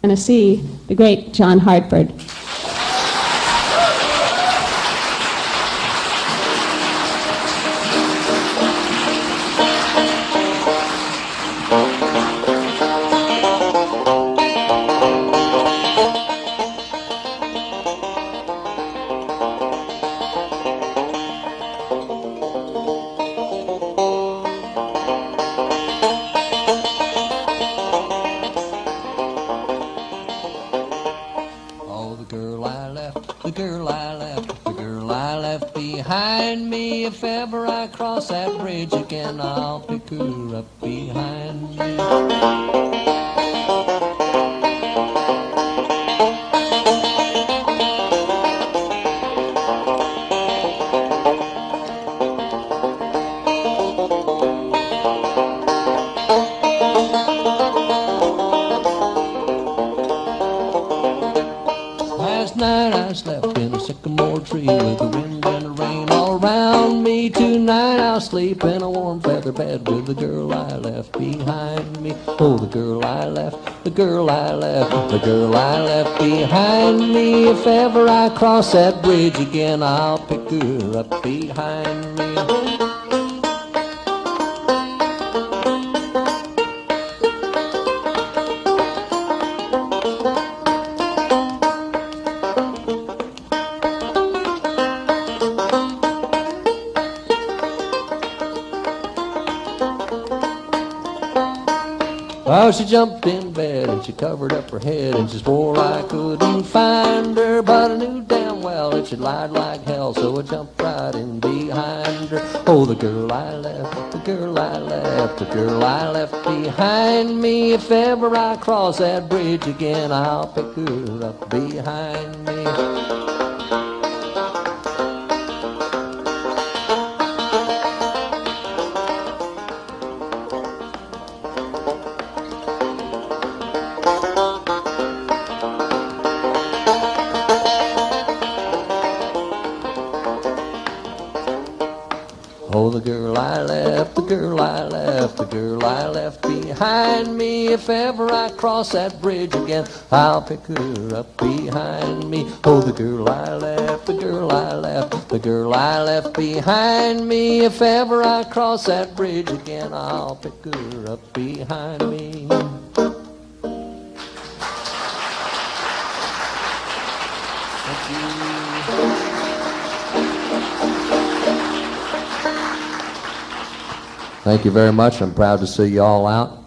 Tennessee, the great John Hartford. The girl I left behind me. If ever I cross that bridge again, I'll pick her up behind me. Oh, she jumped in bed and she covered up her head and she swore I couldn't find her, but I knew damn well that she lied like hell, so I jumped right in behind her. Oh, the girl I left, the girl I left, the girl I left behind me. If ever I cross that bridge again, I'll pick her up behind me. Oh, the girl I left, the girl I left, the girl I left behind me. If ever I cross that bridge again, I'll pick her up behind me. Oh, the girl I left, the girl I left, the girl I left behind me. If ever I cross that bridge again, I'll pick her up behind me. Thank you. Thank you very much. I'm proud to see you all out.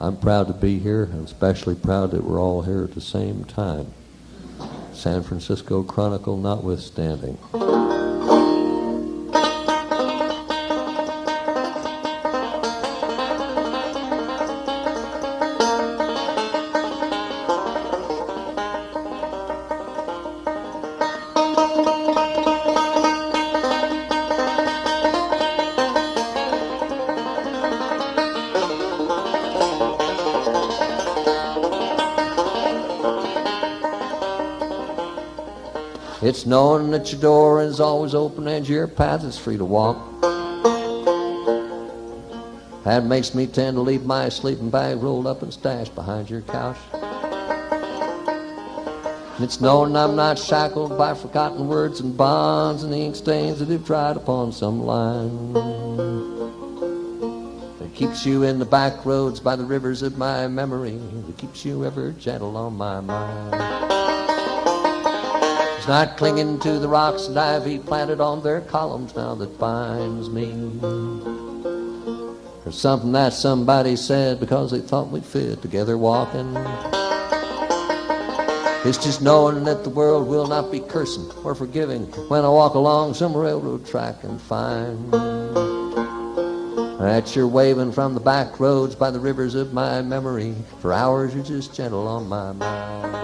I'm proud to be here. I'm especially proud that we're all here at the same time. San Francisco Chronicle notwithstanding. It's knowing that your door is always open and your path is free to walk. That makes me tend to leave my sleeping bag rolled up and stashed behind your couch. And it's knowing I'm not shackled by forgotten words and bonds and ink stains that have dried upon some line. That keeps you in the back roads by the rivers of my memory, that keeps you ever gentle on my mind. It's not clinging to the rocks and ivy planted on their columns now that binds me. Or something that somebody said because they thought we'd fit together walking. It's just knowing that the world will not be cursing or forgiving when I walk along some railroad track and find that you're waving from the back roads by the rivers of my memory. For hours you're just gentle on my mind.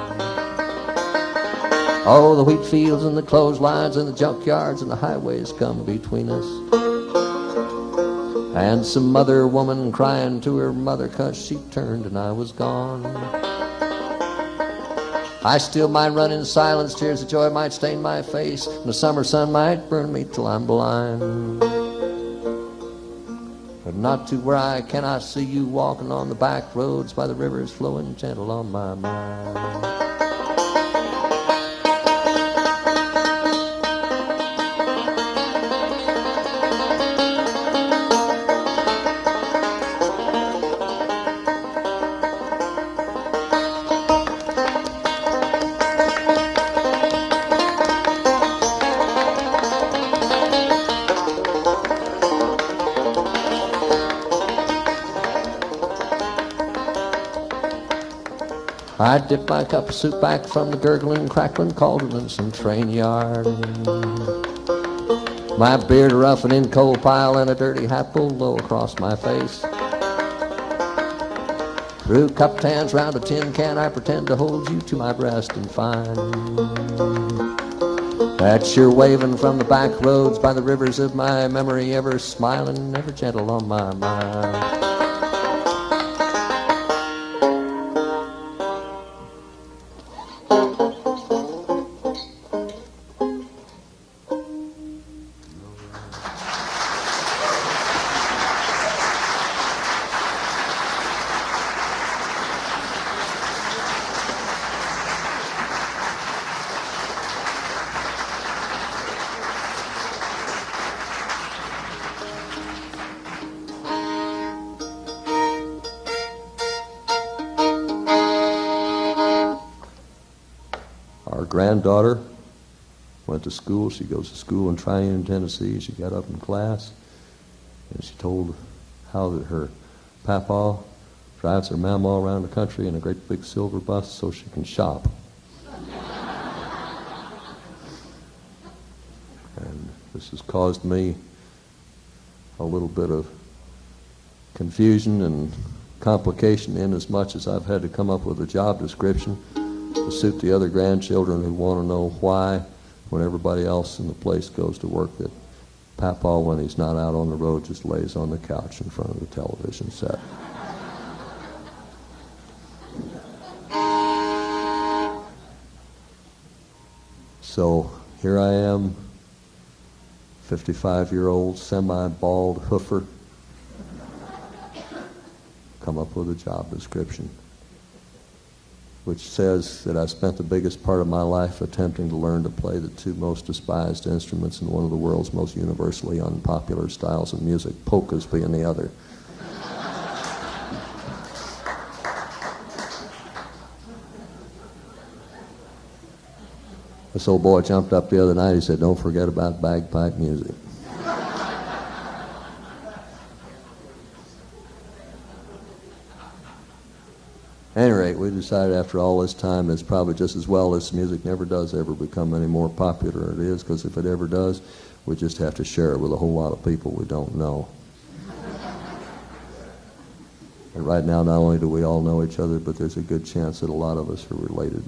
Oh, the wheat fields and the clotheslines and the junkyards and the highways come between us. And some mother woman crying to her mother 'cause she turned and I was gone. I still might run in silence, tears of joy might stain my face, and the summer sun might burn me till I'm blind. but not to where I cannot see you walking on the back roads by the rivers flowing gentle on my mind. I dip my cup of soup back from the gurgling, crackling cauldron in some train yard. My beard a roughing in coal pile and a dirty hat pulled low across my face. Through cup tans round a tin can I pretend to hold you to my breast and find that you're waving from the back roads by the rivers of my memory, ever smiling, ever gentle on my mind. Granddaughter went to school. She goes to school in Tryon, Tennessee. She got up in class and she told how that her papa drives her mama around the country in a great big silver bus so she can shop. And this has caused me a little bit of confusion and complication in as much as I've had to come up with a job description to suit the other grandchildren who want to know why, when everybody else in the place goes to work, that Papa, when he's not out on the road, just lays on the couch in front of the television set. So here I am, 55-year-old, semi-bald hoofer, come up with a job description which says that I spent the biggest part of my life attempting to learn to play the two most despised instruments in one of the world's most universally unpopular styles of music, polkas being the other. This old boy jumped up the other night, he said, "Don't forget about bagpipe music." At any rate, we decided after all this time it's probably just as well this music never does ever become any more popular than it is, because if it ever does, we just have to share it with a whole lot of people we don't know. And right now, not only do we all know each other, but there's a good chance that a lot of us are related.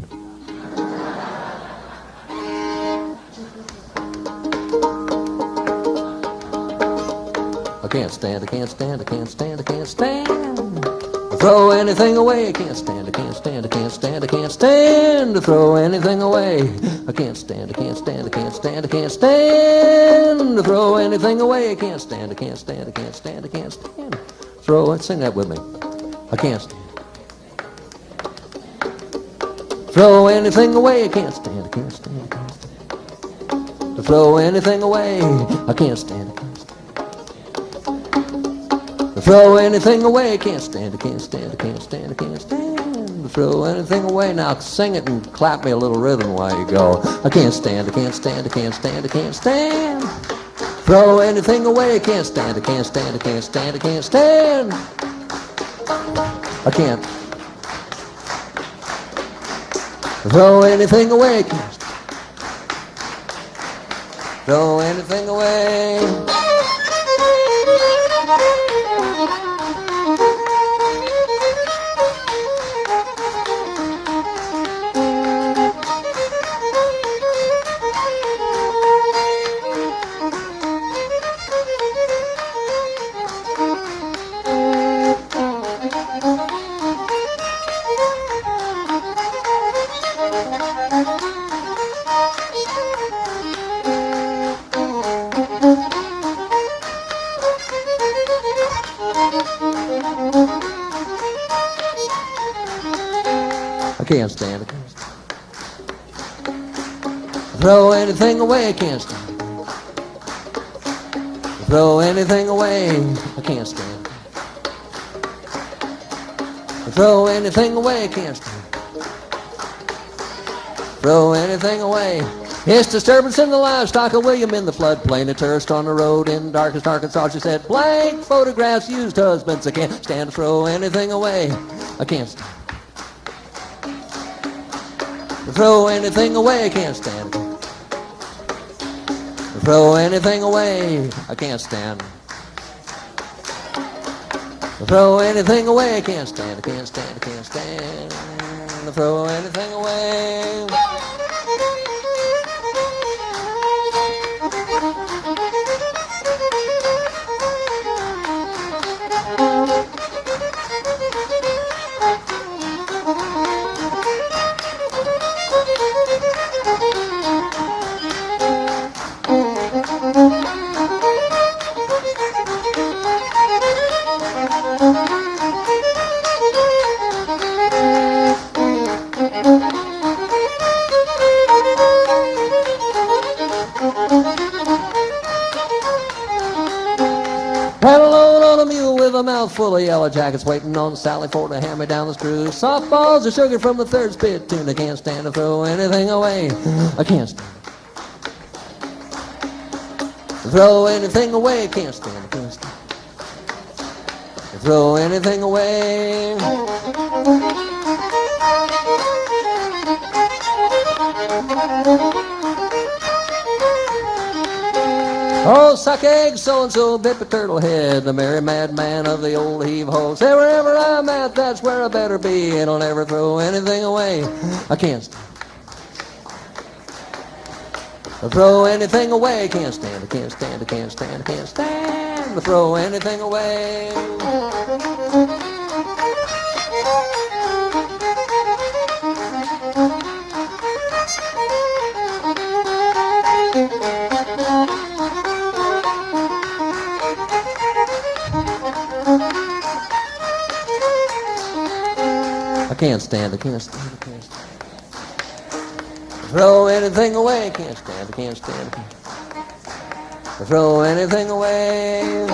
I can't stand, I can't stand, I can't stand, I can't stand. Throw anything away, I can't stand, I can't stand, I can't stand, I can't stand to throw anything away. I can't stand, I can't stand, I can't stand, I can't stand to throw anything away. I can't stand, I can't stand, I can't stand, I can't stand. Throw it, sing that with me. I can't stand. Throw anything away, I can't stand, I can't stand, I can't stand. To throw anything away, I can't stand, I can't stand. To throw anything away, I can't stand, I can't stand, I can't stand, I can't stand. To throw anything away. Now sing it and clap me a little rhythm while you go. I can't stand, I can't stand, I can't stand, I can't stand. Throw anything away, I can't stand, I can't stand, I can't stand, I can't stand. I can't. Throw anything away, I can't stand. Throw anything away. I can't stand it. Throw anything away, I can't stand it. Throw anything away, I can't stand it. Throw anything away, I can't stand it. Throw anything away. It's disturbance in the livestock of William in the floodplain. A tourist on the road in darkest Arkansas. She said, blank photographs, used husbands. I can't stand to throw anything away. I can't stand. To throw anything away, I can't stand. To throw anything away, I can't stand. To throw anything away, I can't stand. I can't stand, I can't stand. To throw anything away. Had a load on a mule with a mouthful of yellow jackets, waiting on Sally for to hand me down the screws. Softballs of sugar from the third spittoon. I can't stand to throw anything away. I can't stand. To throw anything away, I can't stand. I can't stand. To throw anything away. Oh, suck eggs, so-and-so, bit the turtle head, the merry madman of the old heave-ho. Say, wherever I'm at, that's where I better be, and I'll never throw anything away. I can't stand. To throw anything away, I can't stand. I can't stand, I can't stand, I can't stand to throw anything away. I can't stand, I can't stand, I can't stand. Throw anything away, I can't stand, I can't stand, I can't. Throw anything away.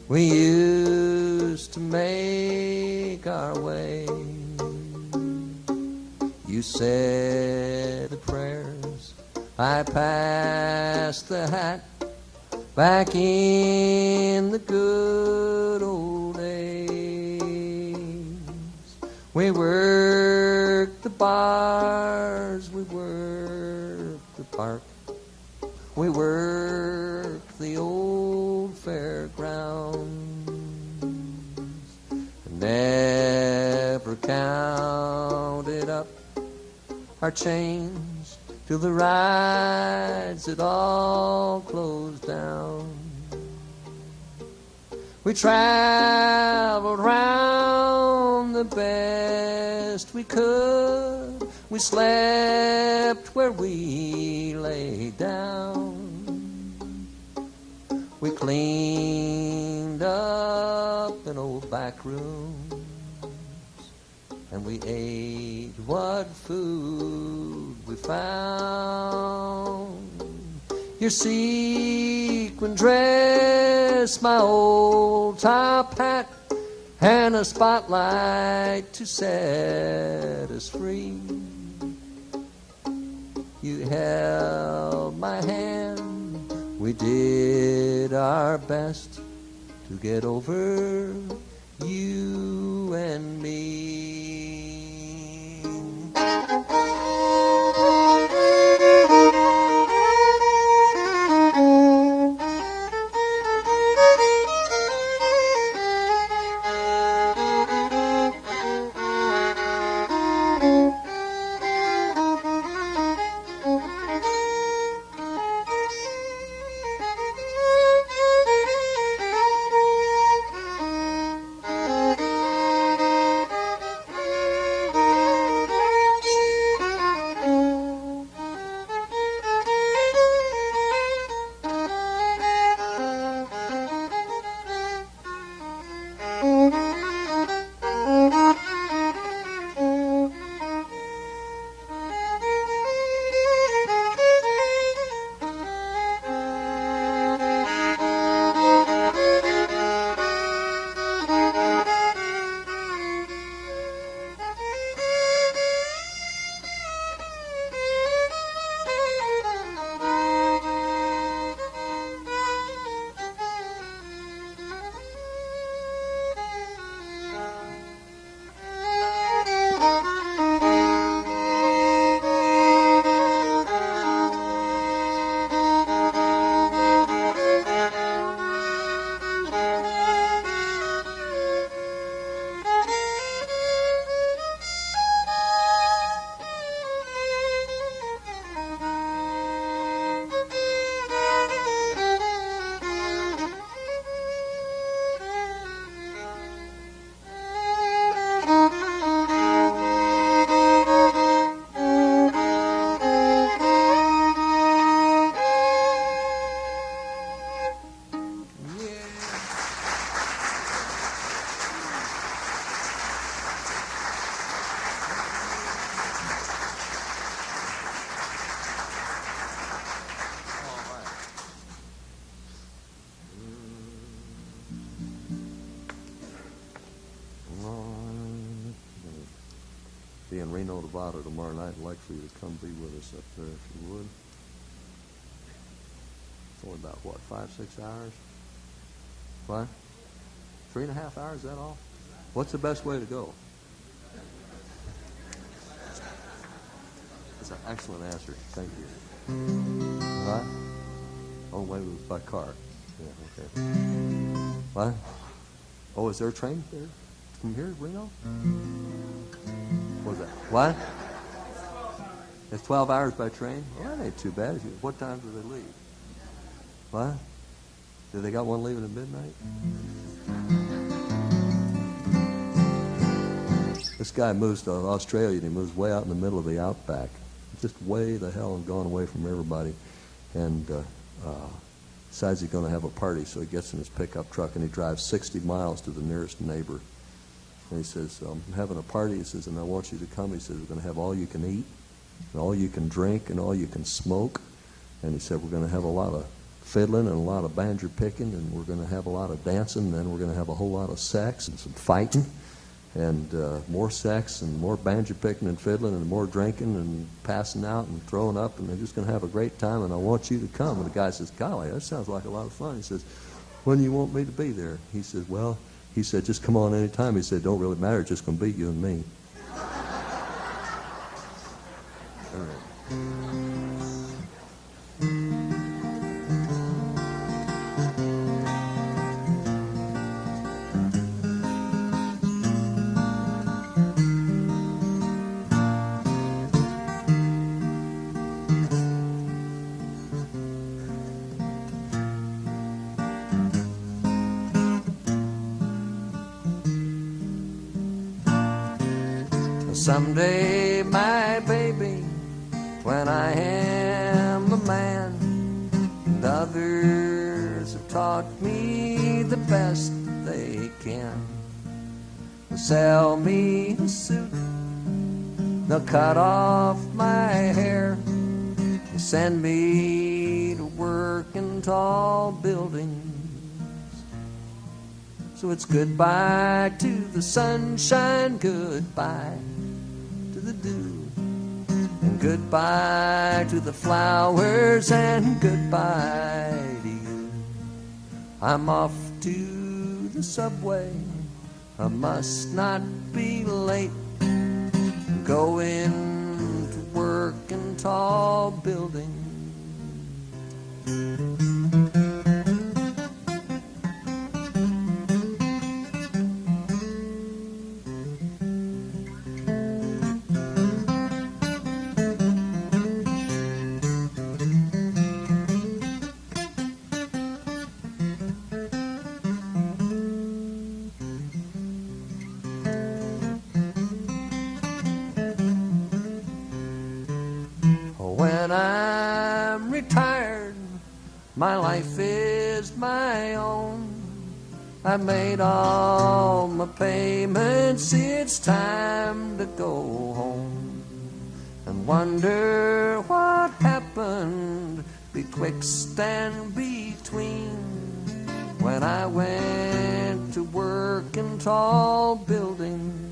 We used to make our way. You said the prayers, I passed the hat back in the good old We worked the bars, we worked the park, we worked the old fairgrounds, and never counted up our change till the rides had all closed down. We traveled round the best we could. We slept where we lay down. We cleaned up in old back rooms, and we ate what food we found. Your sequin dress, my old top hat, and a spotlight to set us free. You held my hand, we did our best to get over you and me. Be in Reno, Nevada tomorrow night. I'd like for you to come be with us up there if you would. It's only about, what, 5-6 hours? What? 3.5 hours, is that all? What's the best way to go? That's an excellent answer. Thank you. What? Oh, wait, it was by car. Yeah, okay. What? Oh, is there a train there from here to Reno? What was that? What? It's 12 hours by train? Well, that ain't too bad. What time do they leave? What? Do they got one leaving at midnight? This guy moves to Australia, and he moves way out in the middle of the outback. Just way the hell and gone away from everybody. And decides he's going to have a party, so he gets in his pickup truck, and he drives 60 miles to the nearest neighbor. And he says, I'm having a party, he says, and I want you to come. He says, we're going to have all you can eat, and all you can drink, and all you can smoke. And he said, we're going to have a lot of fiddling and a lot of banjo picking, and we're going to have a lot of dancing, and then we're going to have a whole lot of sex and some fighting, and more sex and more banjo picking and fiddling and more drinking and passing out and throwing up, and they're just going to have a great time, and I want you to come. And the guy says, golly, that sounds like a lot of fun. He says, when do you want me to be there? He says, well, he said, just come on any time. He said, don't really matter, it's just going to be you and me. Someday, my baby, when I am a man, and others have taught me the best they can, they'll sell me a suit, they'll cut off my hair, they'll send me to work in tall buildings. So it's goodbye to the sunshine, goodbye to the dew, and goodbye to the flowers, and goodbye to you. I'm off to the subway, I must not be late, I'm going to work in tall buildings. When I'm retired, my life is my own. I've made all my payments, it's time to go home. And wonder what happened betwixt and between, when I went to work in tall buildings.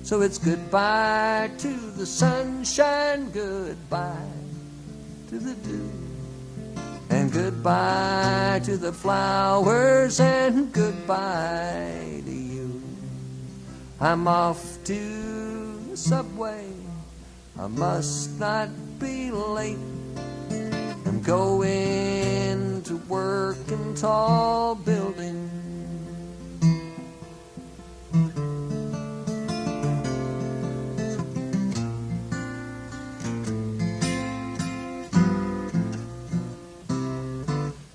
So it's goodbye to the sunshine, goodbye to the dew, and goodbye to the flowers, and goodbye to you. I'm off to the subway, I must not be late, I'm going to work in tall buildings.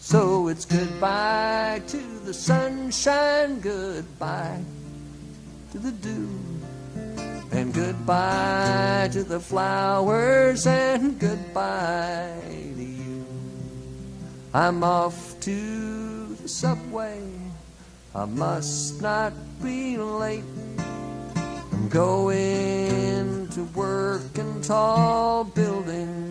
So it's goodbye to the sunshine, goodbye to the dew, and goodbye to the flowers, and goodbye to you. I'm off to the subway, I must not be late, I'm going to work in tall buildings.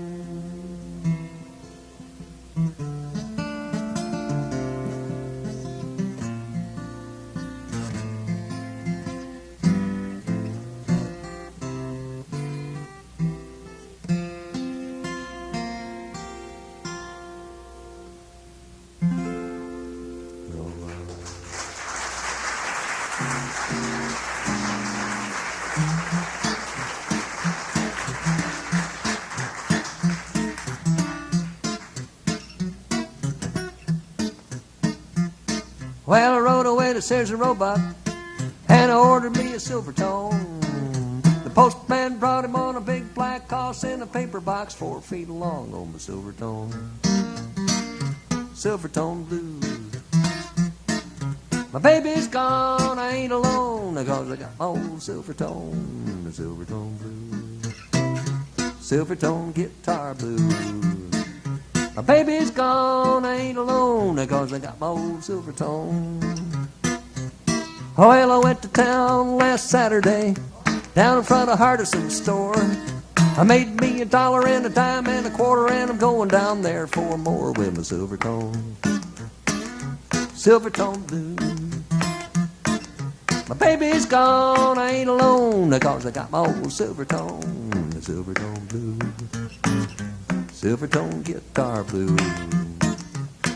Well, I rode away to Sears and Roebuck, and I ordered me a Silvertone. The postman brought him on a big black horse in a paper box 4 feet long on the Silvertone. Silvertone Blues. My baby's gone, I ain't alone, because I got my old Silvertone, the Silvertone Blues. Silvertone guitar blues. My baby's gone, I ain't alone, because I got my old Silvertone. Well, I went to town last Saturday, down in front of Hardison's store. I made me $1 and a dime and a quarter, and I'm going down there for more with my Silvertone. Silvertone Blues. My baby's gone, I ain't alone, because I got my old Silvertone, the Silvertone Blues. Silvertone guitar blues.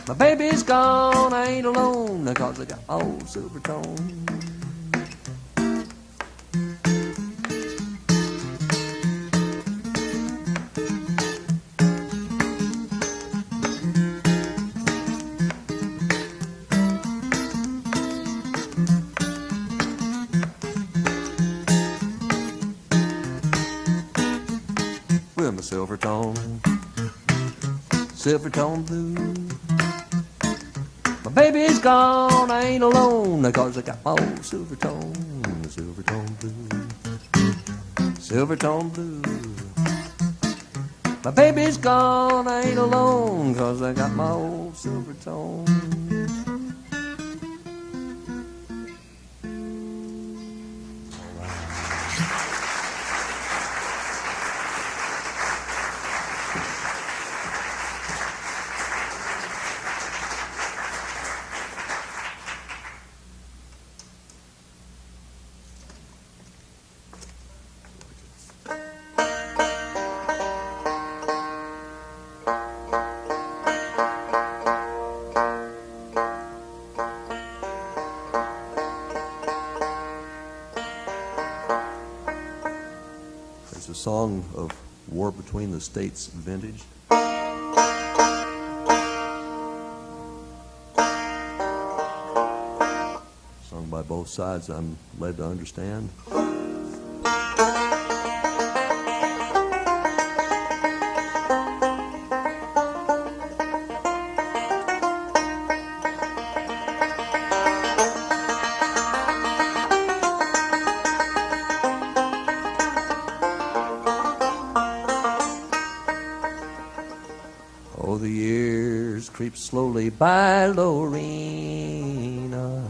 My baby's gone, I ain't alone, because I got my old Silvertone. Silvertone, Silvertone Blues. My baby's gone, I ain't alone, 'cause I got my old Silvertone, Silvertone Blues, Silvertone Blues. My baby's gone, I ain't alone, 'cause I got my old Silvertone. It's a song of War Between the States vintage. Sung by both sides, I'm led to understand. Oh, the years creep slowly by, Lorena.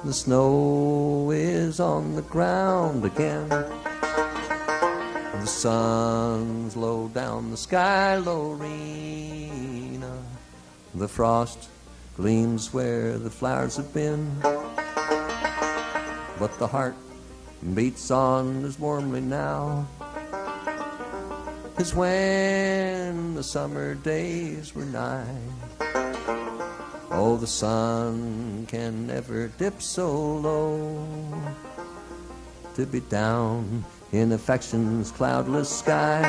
The snow is on the ground again. The sun's low down the sky, Lorena. The frost gleams where the flowers have been. But the heart beats on as warmly now as when the summer days were nigh. Oh, the sun can never dip so low to be down in affection's cloudless sky.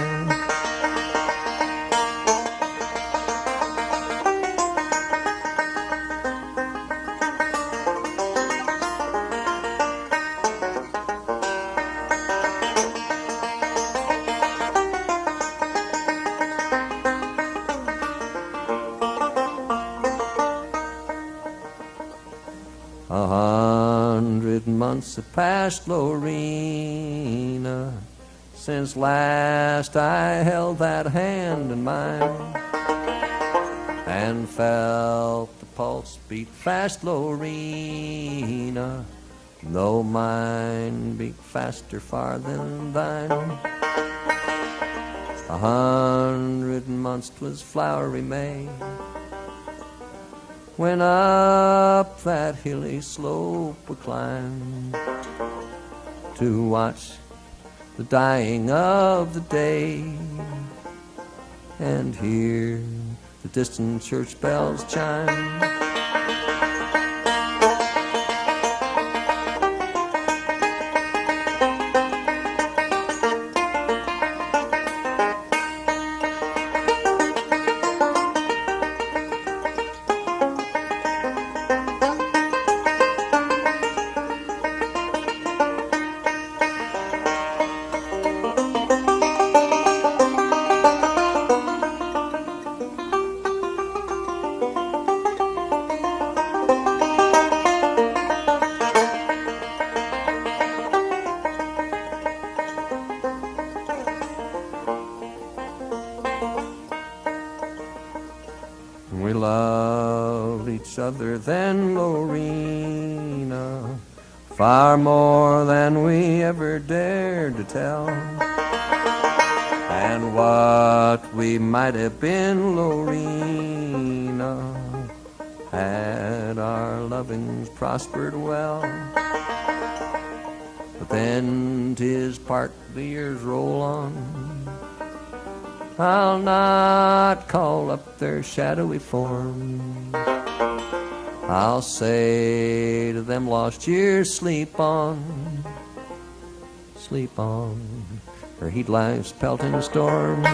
100 months have passed, Lorena, since last I held that hand in mine and felt the pulse beat fast, Lorena, though mine beat faster far than thine. 100 months 'twas flowery May, when up that hilly slope we climbed to watch the dying of the day and hear the distant church bells chime. We loved each other then, Lorena, far more than we ever dared to tell. And what we might have been, Lorena, had our lovings prospered well. But then 'tis part the years roll on, I'll not call up their shadowy forms. I'll say to them lost years, sleep on, or heed life's pelting storms.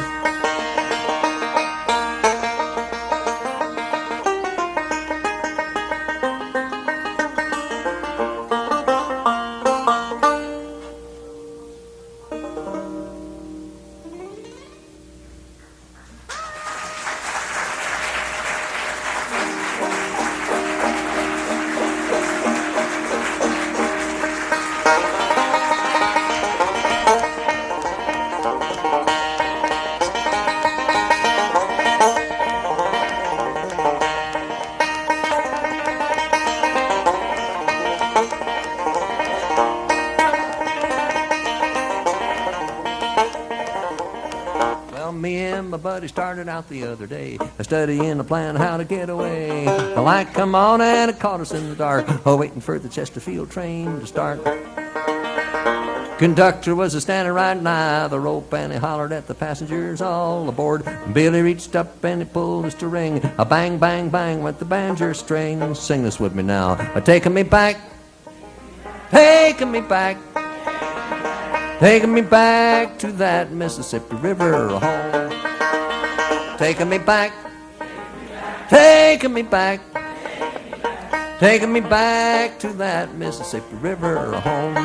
buddy started out the other day, studying a plan how to get away. The light come on and it caught us in the dark, waiting for the Chesterfield train to start. Conductor was a standing right nigh the rope, and he hollered at the passengers all aboard. Billy reached up and he pulled his string. A bang, bang, bang went the banjo string. Sing this with me now. Taking me back, taking me back, taking me back to that Mississippi River home. Taking me back, taking me back, taking me back to that Mississippi River home.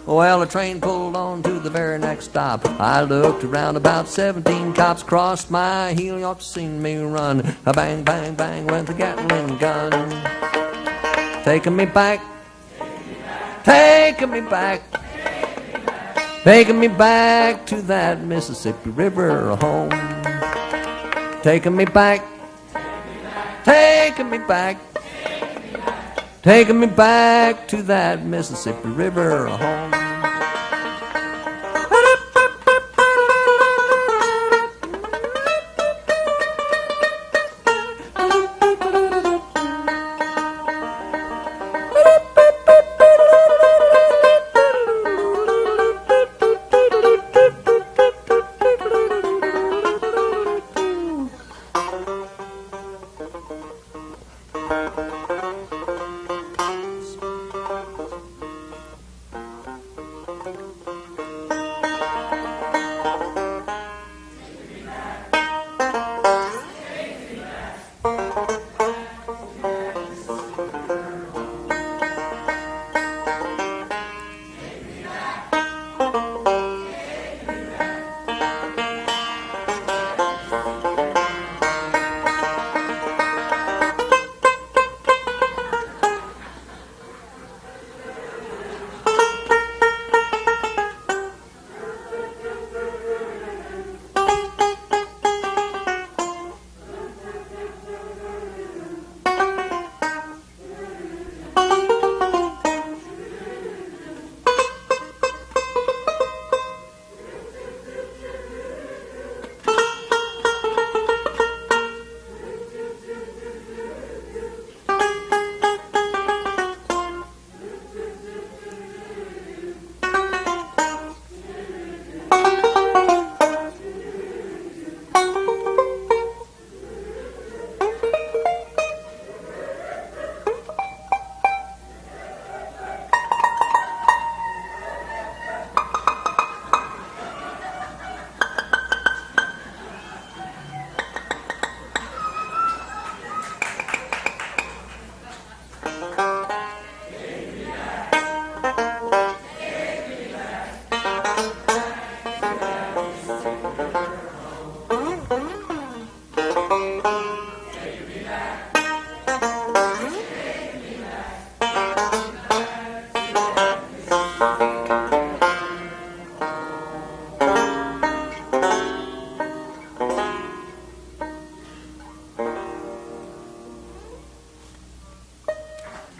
Well, the train pulled on to the very next stop. I looked around, about 17 cops crossed my heel. You ought to seen me run. A bang, bang, bang went the Gatling gun. Taking me back, taking me back, taking me back to that Mississippi River home. Taking me back, taking me back, taking me back to that Mississippi River home.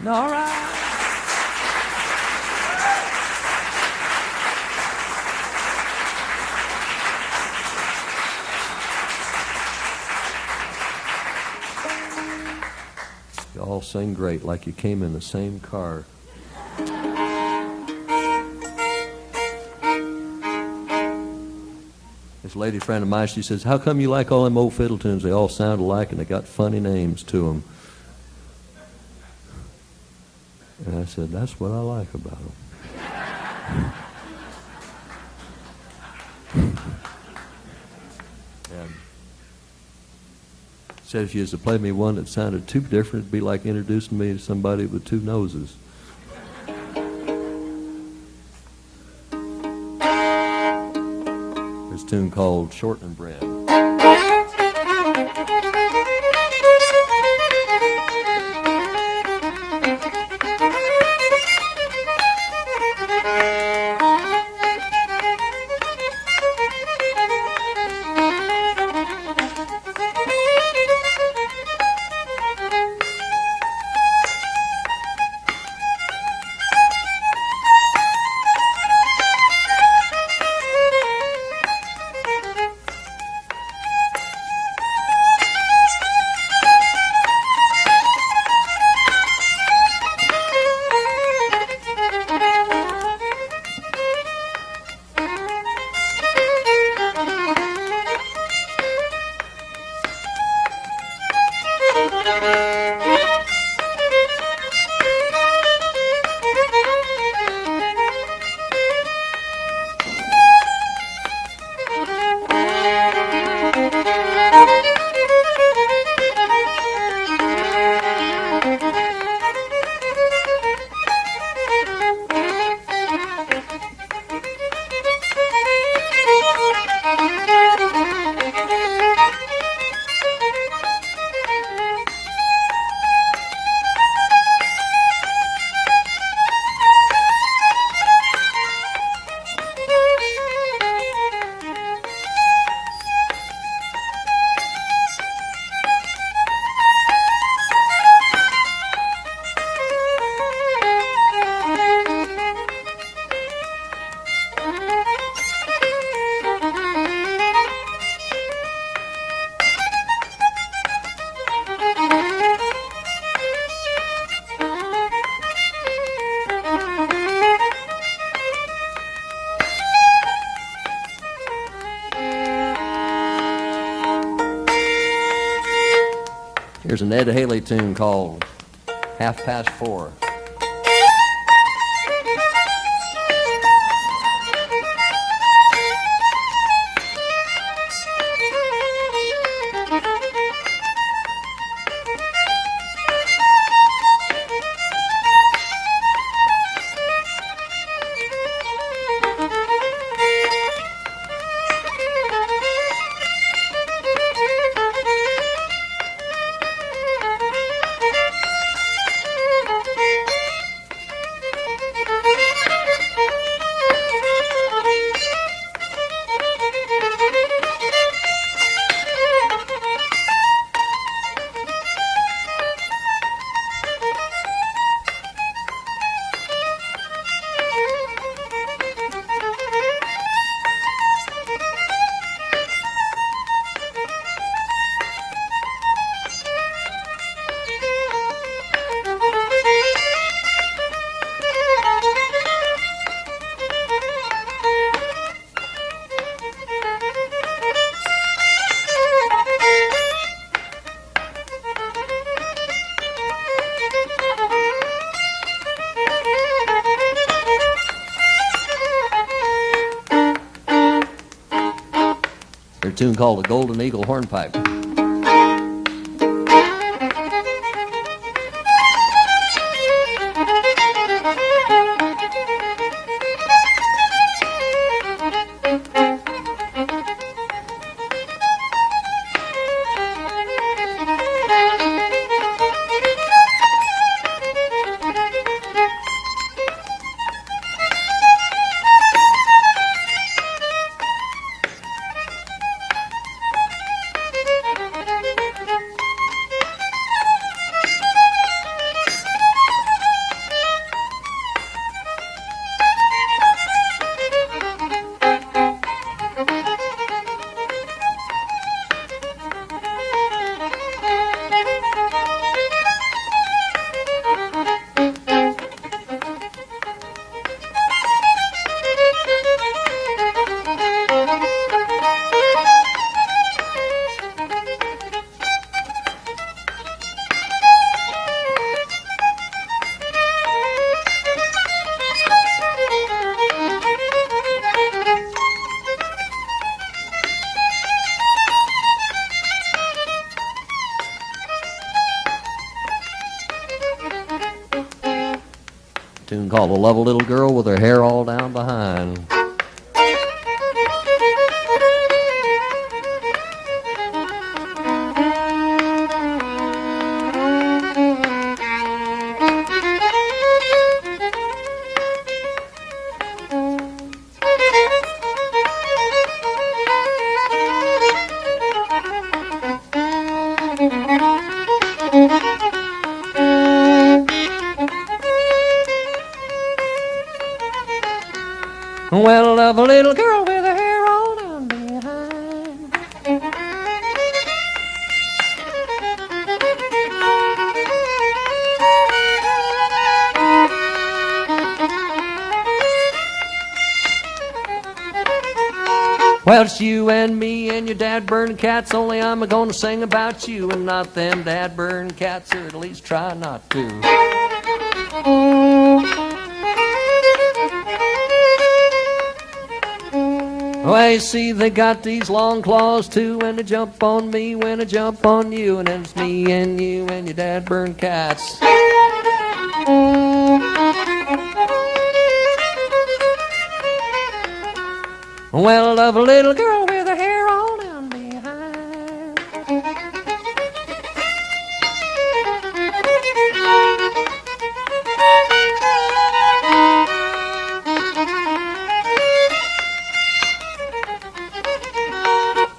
All right. You all sing great, like you came in the same car. This lady friend of mine, she says, "How come you like all them old fiddle tunes? They all sound alike and they got funny names to them." And I said, "That's what I like about them." And said if you was to play me one that sounded too different, it'd be like introducing me to somebody with two noses. There's a tune called Shortnin Bread. Here's an Ed Haley tune called Half Past Four. A tune called the Golden Eagle Hornpipe. Tune called "The Love a Little Girl with Her Hair All Down Behind." Well, I love a little girl with her hair all down behind. Well, it's you and me and your dad burn cats, only I'm gonna sing about you and not them dad burn cats, or at least try not to. Well, you see, they got these long claws too, and they jump on me when I jump on you, and then it's me and you and your dad burn cats. Well, I love a little girl with her hair all down behind.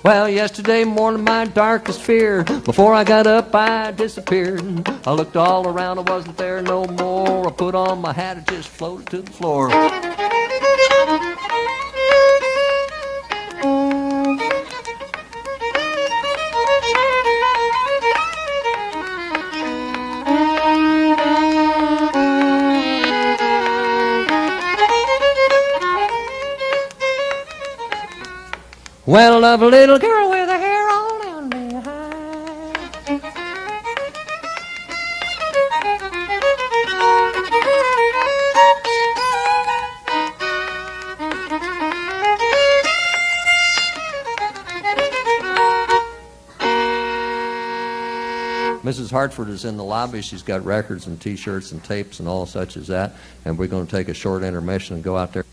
Well, yesterday morning, my darkest fear, before I got up, I disappeared. I looked all around, I wasn't there no more. I put on my hat, it just floated to the floor. Well, I love a little girl with her hair all down behind. Mrs. Hartford is in the lobby. She's got records and T-shirts and tapes and all such as that. And we're going to take a short intermission and go out there.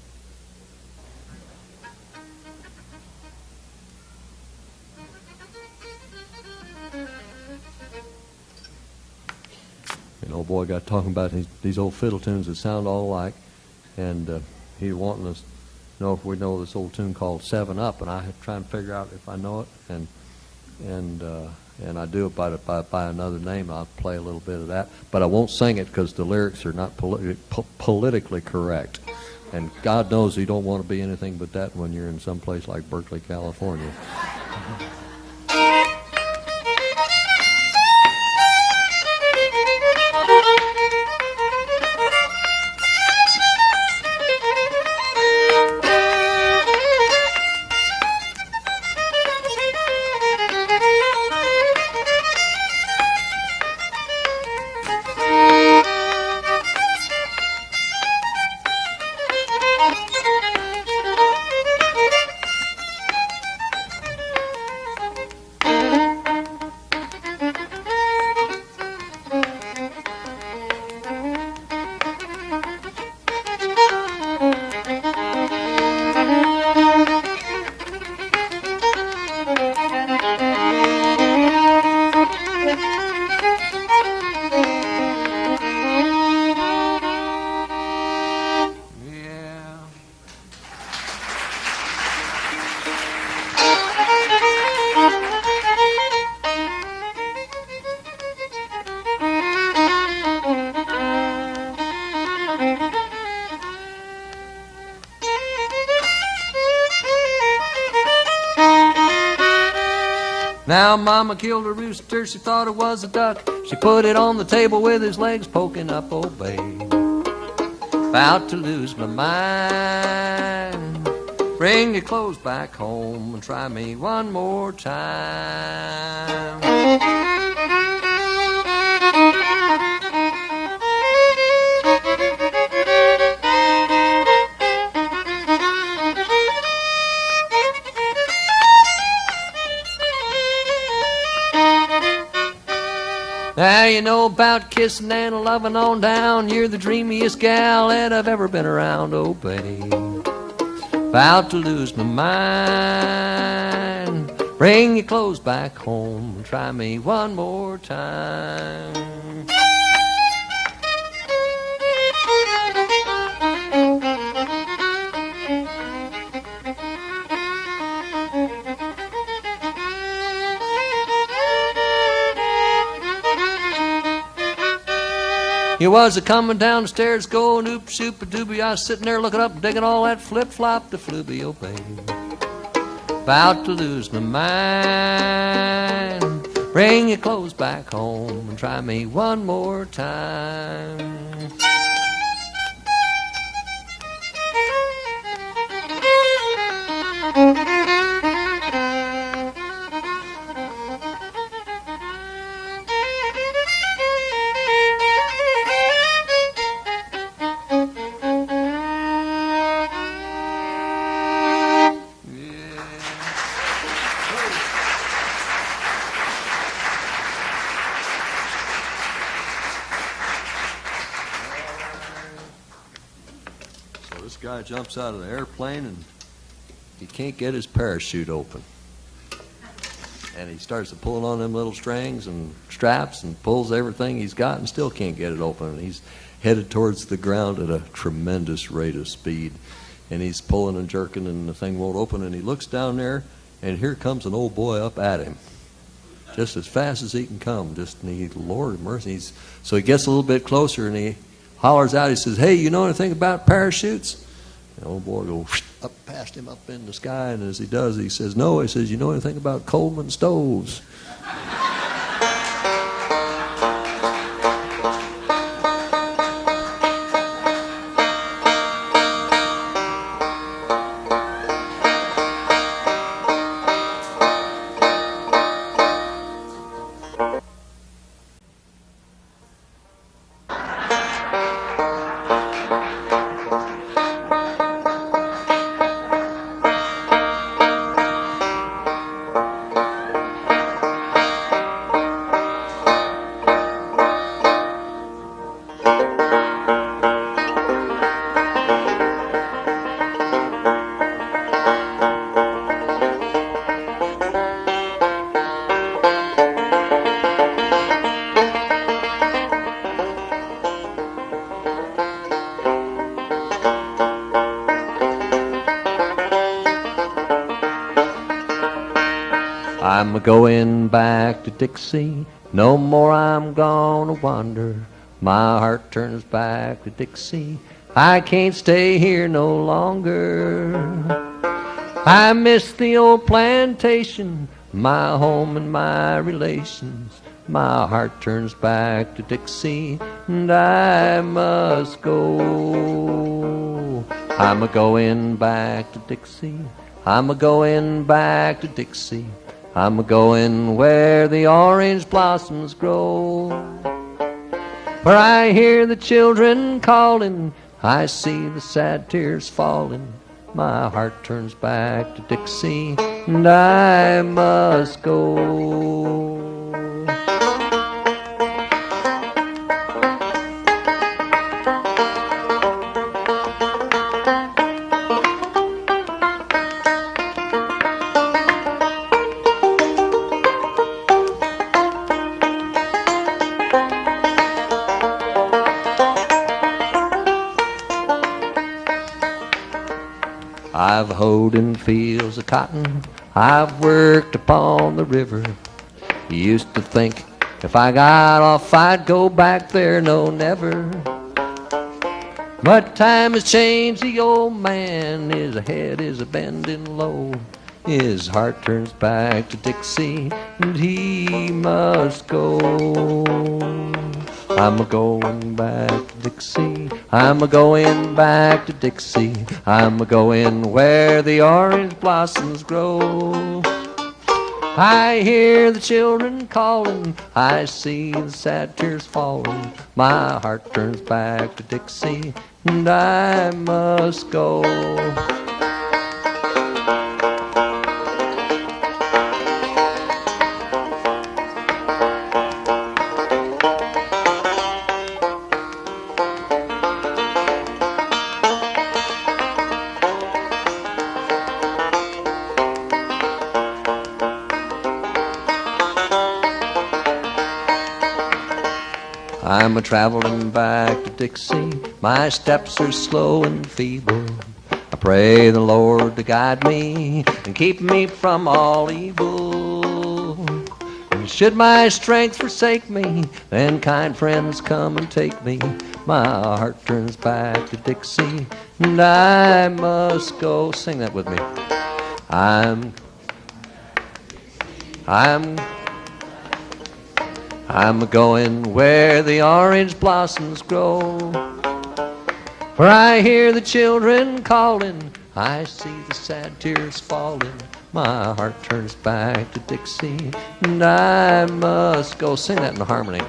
An old boy got talking about these old fiddle tunes that sound all alike, and he wanting us to know if we know this old tune called 7 Up, and I have to try and figure out if I know it, and I do it by another name. I'll play a little bit of that, but I won't sing it because the lyrics are not politically correct, and God knows you don't want to be anything but that when you're in some place like Berkely, California. Now Mama killed a rooster, she thought it was a duck. She put it on the table with his legs poking up, oh babe. About to lose my mind. Bring your clothes back home and try me one more time. Now you know about kissing and loving on down. You're the dreamiest gal that I've ever been around, oh babe. About to lose my mind. Bring your clothes back home and try me one more time. You was a-coming down the stairs going oop-shoop-a-doobie. I was sitting there looking up, digging all that flip-flop-de-flooby, oh babe. About to lose my mind. Bring your clothes back home and try me one more time. guy jumps out of the airplane and he can't get his parachute open. And he starts to pulling on them little strings and straps and pulls everything he's got and still can't get it open. And he's headed towards the ground at a tremendous rate of speed. And he's pulling and jerking and the thing won't open. And he looks down there and here comes an old boy up at him. Just as fast as he can come. Lord of mercy. So he gets a little bit closer and he hollers out. He says, "Hey, you know anything about parachutes?" And the old boy goes up past him up in the sky. And as he does, he says, "No." He says, "You know anything about Coleman stoves?" I'm a-going back to Dixie, no more I'm gonna wander. My heart turns back to Dixie, I can't stay here no longer. I miss the old plantation, my home and my relations. My heart turns back to Dixie, and I must go. I'm a-going back to Dixie, I'm a-going back to Dixie. I'm a-going where the orange blossoms grow. Where I hear the children calling, I see the sad tears falling. My heart turns back to Dixie, and I must go. I've hoed in fields of cotton, I've worked upon the river. Used to think if I got off I'd go back there, no never. But time has changed the old man, his head is a-bending low. His heart turns back to Dixie, and he must go. I'm a-going back to Dixie, I'm a-going back to Dixie. I'm a-going where the orange blossoms grow. I hear the children calling, I see the sad tears falling. My heart turns back to Dixie, and I must go. I'm a-traveling back to Dixie, my steps are slow and feeble. I pray the Lord to guide me and keep me from all evil. And should my strength forsake me, then kind friends come and take me. My heart turns back to Dixie, and I must go. Sing that with me. I'm a-going where the orange blossoms grow. Where I hear the children calling, I see the sad tears falling. My heart turns back to Dixie, and I must go. Sing that in harmony.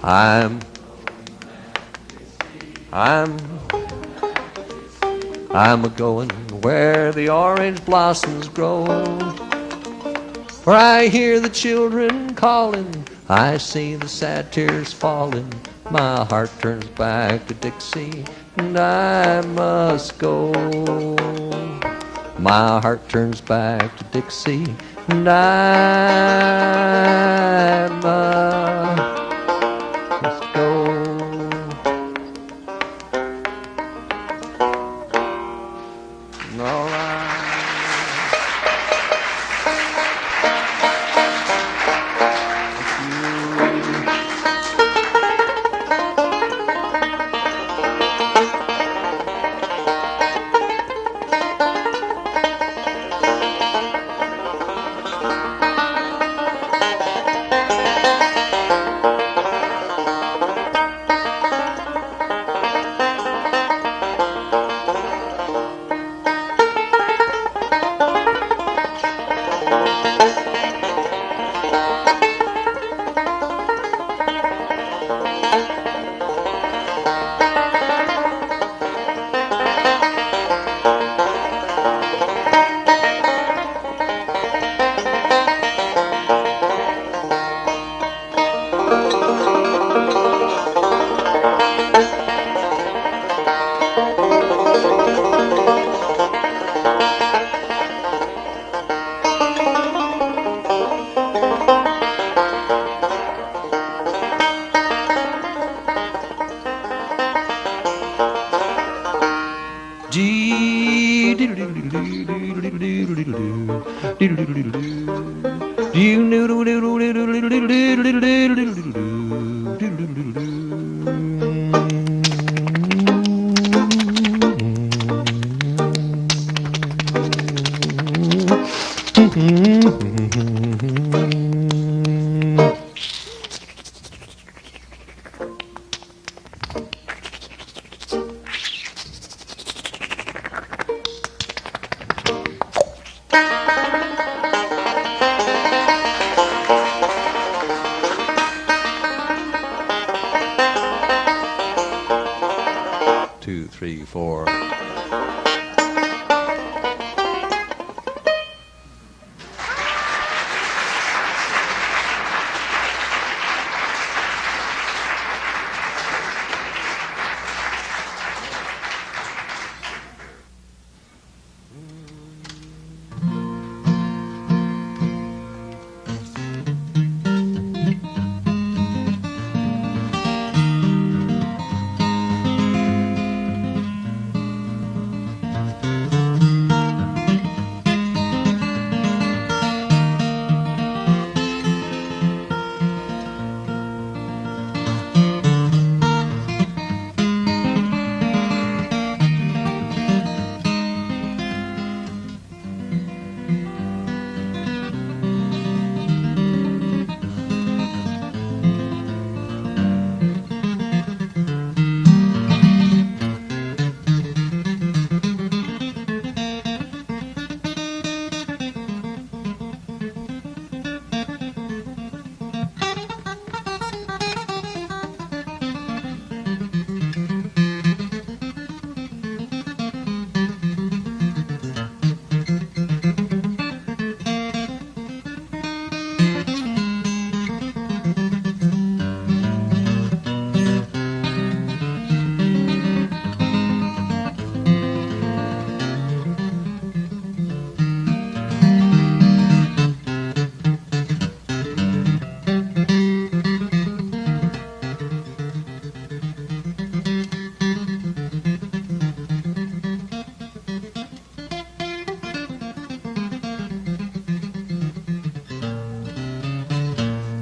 I'm a-going where the orange blossoms grow. Where I hear the children calling, I see the sad tears falling. My heart turns back to Dixie, and I must go. My heart turns back to Dixie, and I must go. All right. Two, three, four.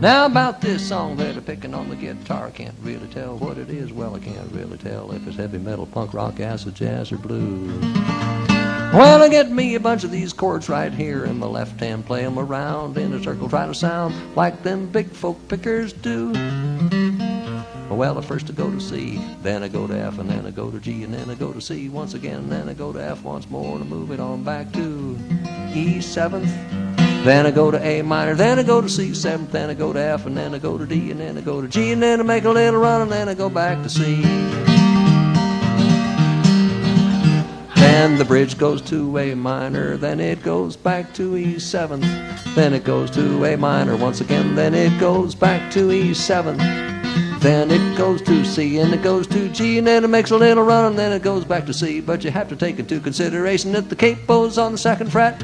Now about this song that they're picking on the guitar, I can't really tell what it is. Well, I can't really tell if it's heavy metal, punk rock, acid, jazz, or blues. Well, I get me a bunch of these chords right here in my left hand, play them around in a circle, try to sound like them big folk pickers do. Well, at first I go to C, then I go to F, and then I go to G, and then I go to C once again, and then I go to F once more, and I move it on back to E7th. Then I go to A minor, then I go to C7th, then I go to F, and then I go to D, and then I go to G, and then I make a little run, and then I go back to C. Then the bridge goes to A minor, then it goes back to E7th, then it goes to A minor once again, then it goes back to E7th. Then it goes to C, and it goes to G, and then it makes a little run, and then it goes back to C. But you have to take into consideration that the capo's on the second fret.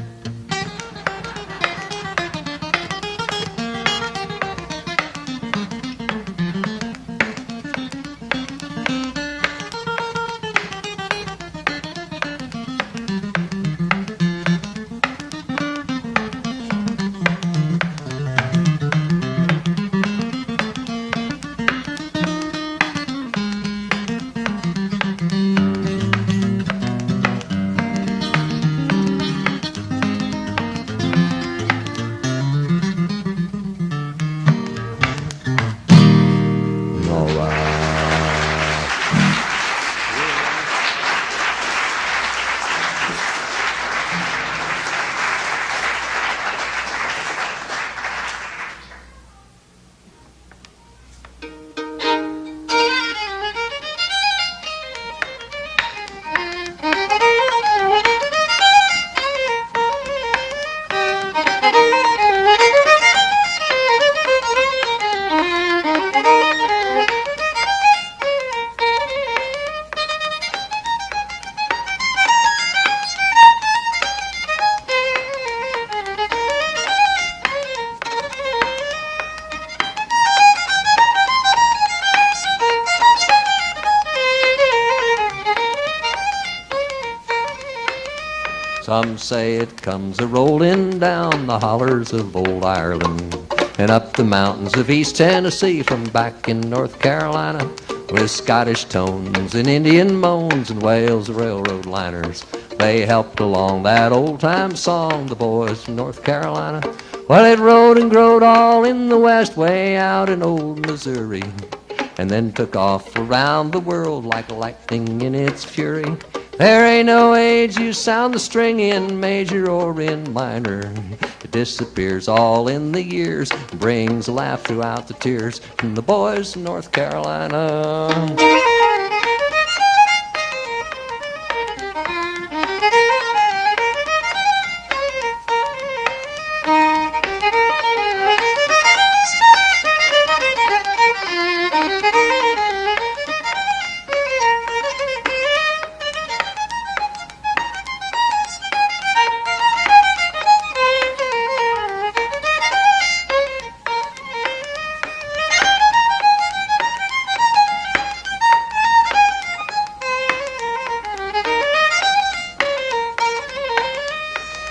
Some say it comes a-rolling down the hollers of old Ireland and up the mountains of East Tennessee from back in North Carolina with Scottish tones and Indian moans and wails of railroad liners. They helped along that old-time song, the boys from North Carolina. Well, it rode and growed all in the west way out in old Missouri and then took off around the world like lightning in its fury. There ain't no age you sound the string in major or in minor. It disappears all in the years, brings a laugh throughout the tears from the boys from North Carolina.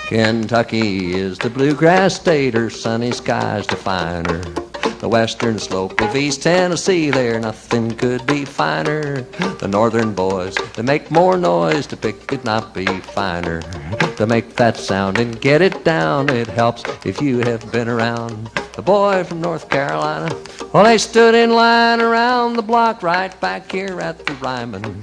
Kentucky is the bluegrass state, her sunny skies define her. The western slope of East Tennessee, there nothing could be finer. The northern boys, they make more noise, to pick it not be finer. To make that sound and get it down, it helps if you have been around. The boy from North Carolina, well, they stood in line around the block right back here at the Ryman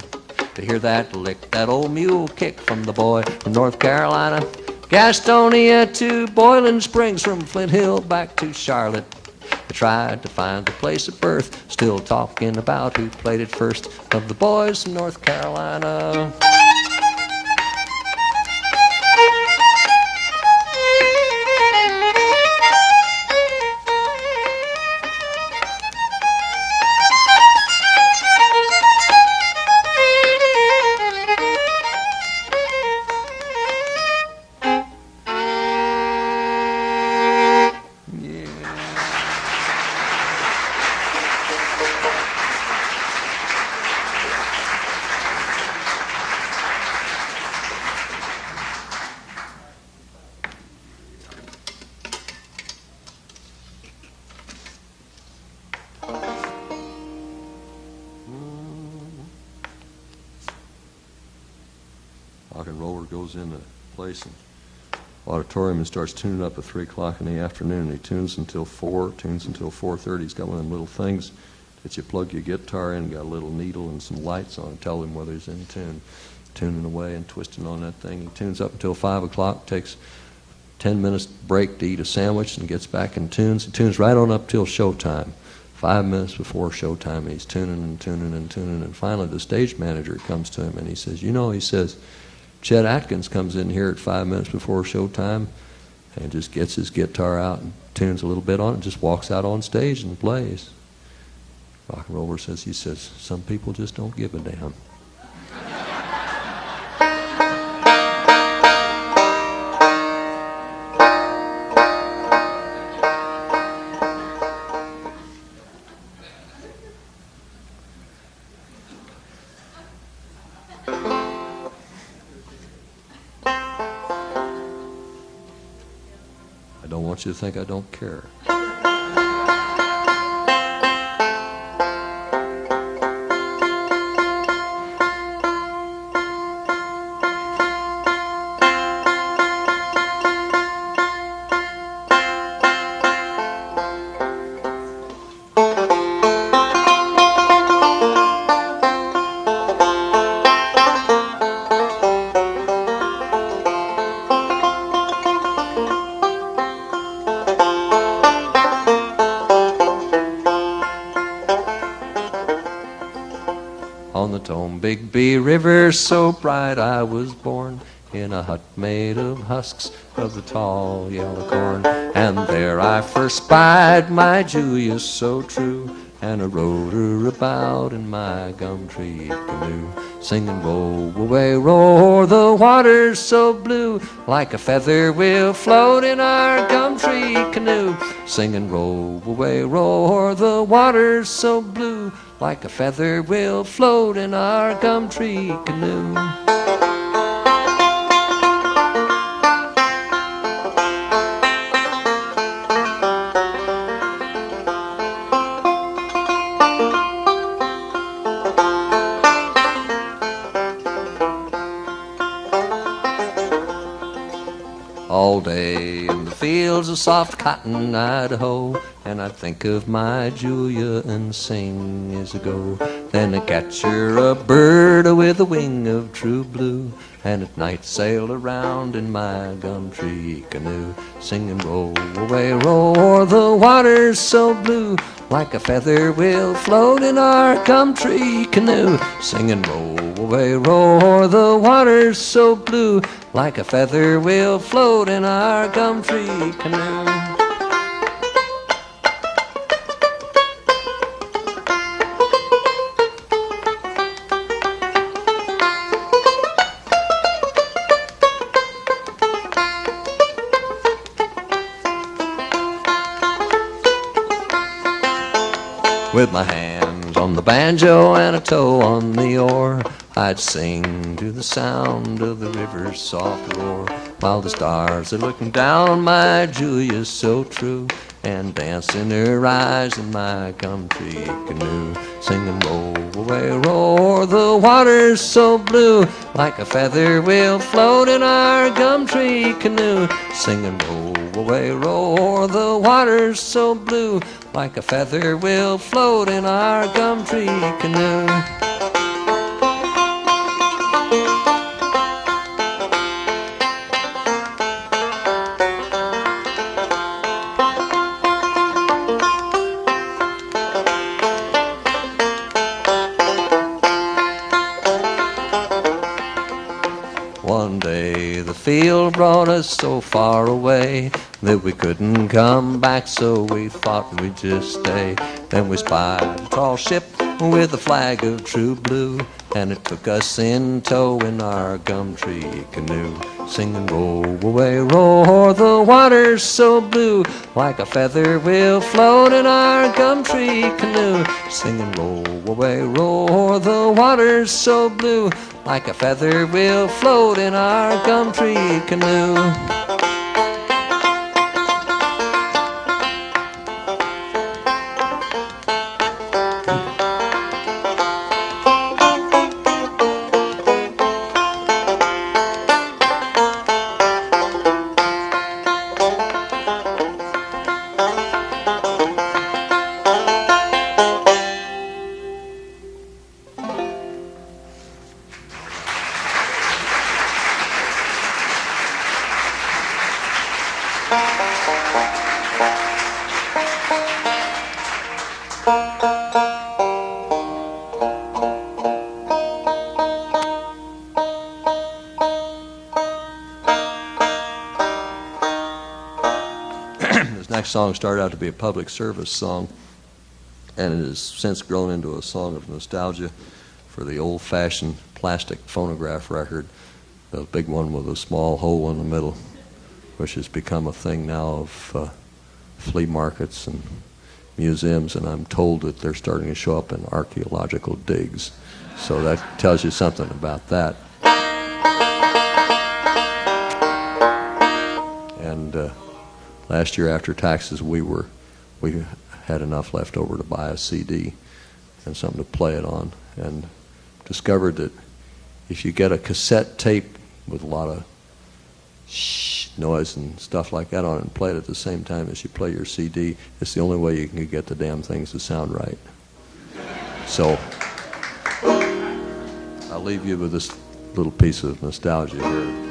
to hear that lick, that old mule kick from the boy from North Carolina. Gastonia to Boiling Springs, from Flint Hill back to Charlotte. They tried to find the place of birth, still talking about who played it first of the boys from North Carolina. Rock and roller goes into place and auditorium and starts tuning up at 3 o'clock in the afternoon. He tunes until 4, tunes until 4:30. He's got one of them little things that you plug your guitar in, got a little needle and some lights on it, tell him whether he's in tune. Tuning away and twisting on that thing. He tunes up until 5 o'clock, takes 10 minutes break to eat a sandwich and gets back and tunes. He tunes right on up till showtime. 5 minutes before showtime, he's tuning and tuning and tuning, and finally the stage manager comes to him and he says, he says, Chet Atkins comes in here at 5 minutes before showtime and just gets his guitar out and tunes a little bit on it and just walks out on stage and plays. Rock and roller says, he says, some people just don't give a damn. I don't want you to think I don't care. On the Tombigbee River so bright I was born, in a hut made of husks of the tall yellow corn. And there I first spied my Julia so true, and I rode her about in my gum tree canoe, singing, roll away, roar, the water's so blue, like a feather we'll float in our gum tree canoe, singing, roll away, roar, the water's so blue, like a feather we'll float in our gum tree canoe. All day in the fields of soft cotton Idaho, and I'd think of my Julia and sing as I go. Then I'd catch her a bird with a wing of true blue, and at night sail around in my gum tree canoe, singing, roll away, roar, the water's so blue, like a feather we'll float in our gum tree canoe, singing, roll away, roar, the water's so blue, like a feather we'll float in our gum tree canoe. With my hands on the banjo and a toe on the oar, I'd sing to the sound of the river's soft roar, while the stars are looking down on my Julia so true, and dance in her eyes in my gum tree canoe, singing, roll away, roar, the water's so blue, like a feather we'll float in our gum tree canoe, singing, roll away, roar, the water's so blue, like a feather we'll float in our gum tree canoe. One day the field brought us so far away that we couldn't come back, so we thought we'd just stay. Then we spied a tall ship with a flag of true blue, and it took us in tow in our gum tree canoe, singing, roll away, roar, the water's so blue, like a feather we'll float in our gum tree canoe, singing, roll away, roar, the water's so blue, like a feather we'll float in our gum tree canoe. This next song started out to be a public service song. and it has since grown into a song of nostalgia for the old-fashioned plastic phonograph record, the big one with a small hole in the middle, which has become a thing now of flea markets and museums, and I'm told that they're starting to show up in archaeological digs. So that tells you something about that. And last year after taxes, we had enough left over to buy a CD and something to play it on, and discovered that if you get a cassette tape with a lot of noise and stuff like that on it and play it at the same time as you play your CD, it's the only way you can get the damn things to sound right. So I'll leave you with this little piece of nostalgia here.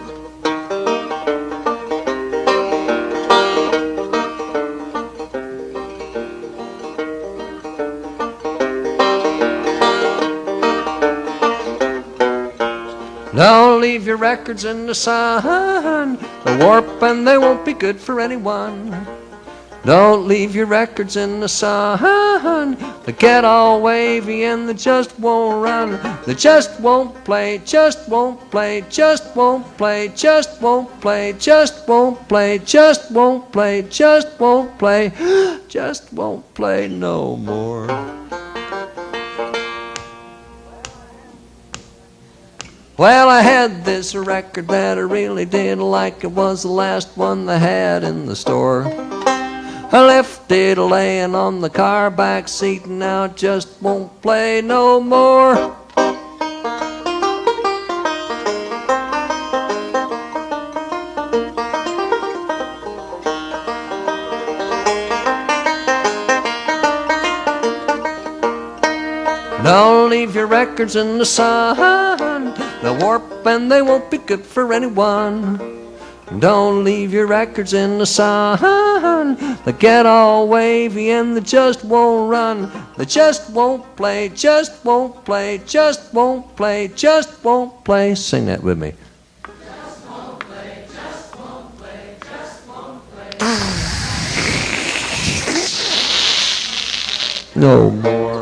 Don't leave your records in the sun. They'll warp and they won't be good for anyone. Don't leave your records in the sun. They get all wavy and they just won't run. They just won't play, just won't play, just won't play, just won't play, just won't play, just won't play, just won't play, just won't play no more. Well, I had this record that I really did like. It was the last one they had in the store. I left it laying on the car back seat, and now it just won't play no more. Don't leave your records in the sun. They'll warp and they won't be good for anyone. Don't leave your records in the sun. They get all wavy and they just won't run. They just won't play, just won't play, just won't play, just won't play. Sing that with me. Just won't play, just won't play, just won't play. No more.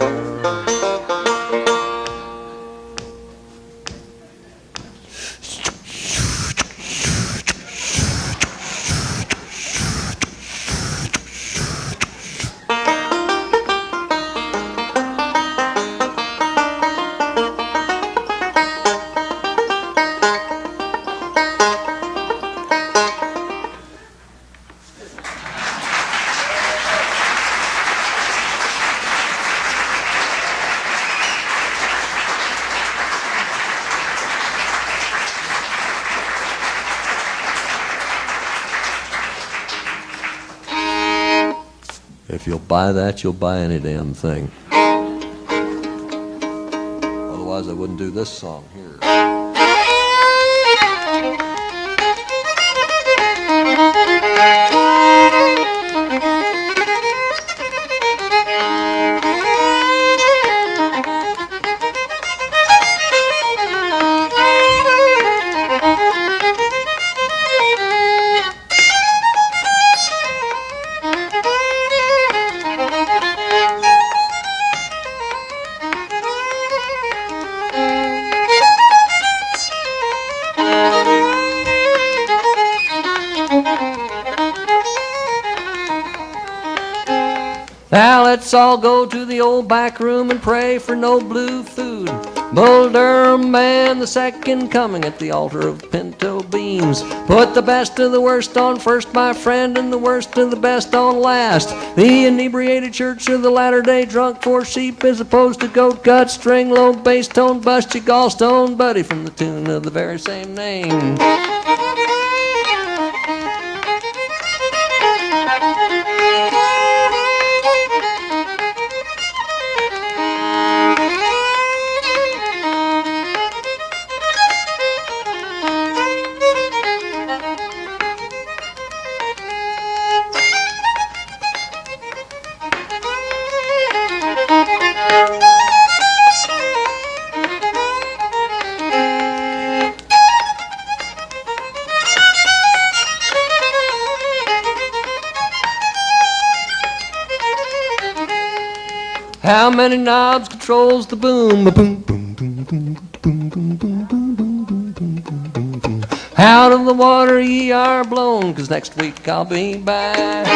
If you'll buy that, you'll buy any damn thing. Otherwise, I wouldn't do this song here. Now let's all go to the old back room and pray for no blue food. Bull Durham man, the second coming at the altar of pinto beans. Put the best of the worst on first, my friend, and the worst of the best on last. The inebriated church of the latter-day drunk for sheep, as opposed to goat gut, string, low bass tone, bust your gallstone buddy from the tune of the very same name. How many knobs controls the boom? Boom, boom, boom, boom, boom, boom, boom, boom, boom, boom, boom, boom, boom. Out of the water ye are blown, 'cause next week I'll be back.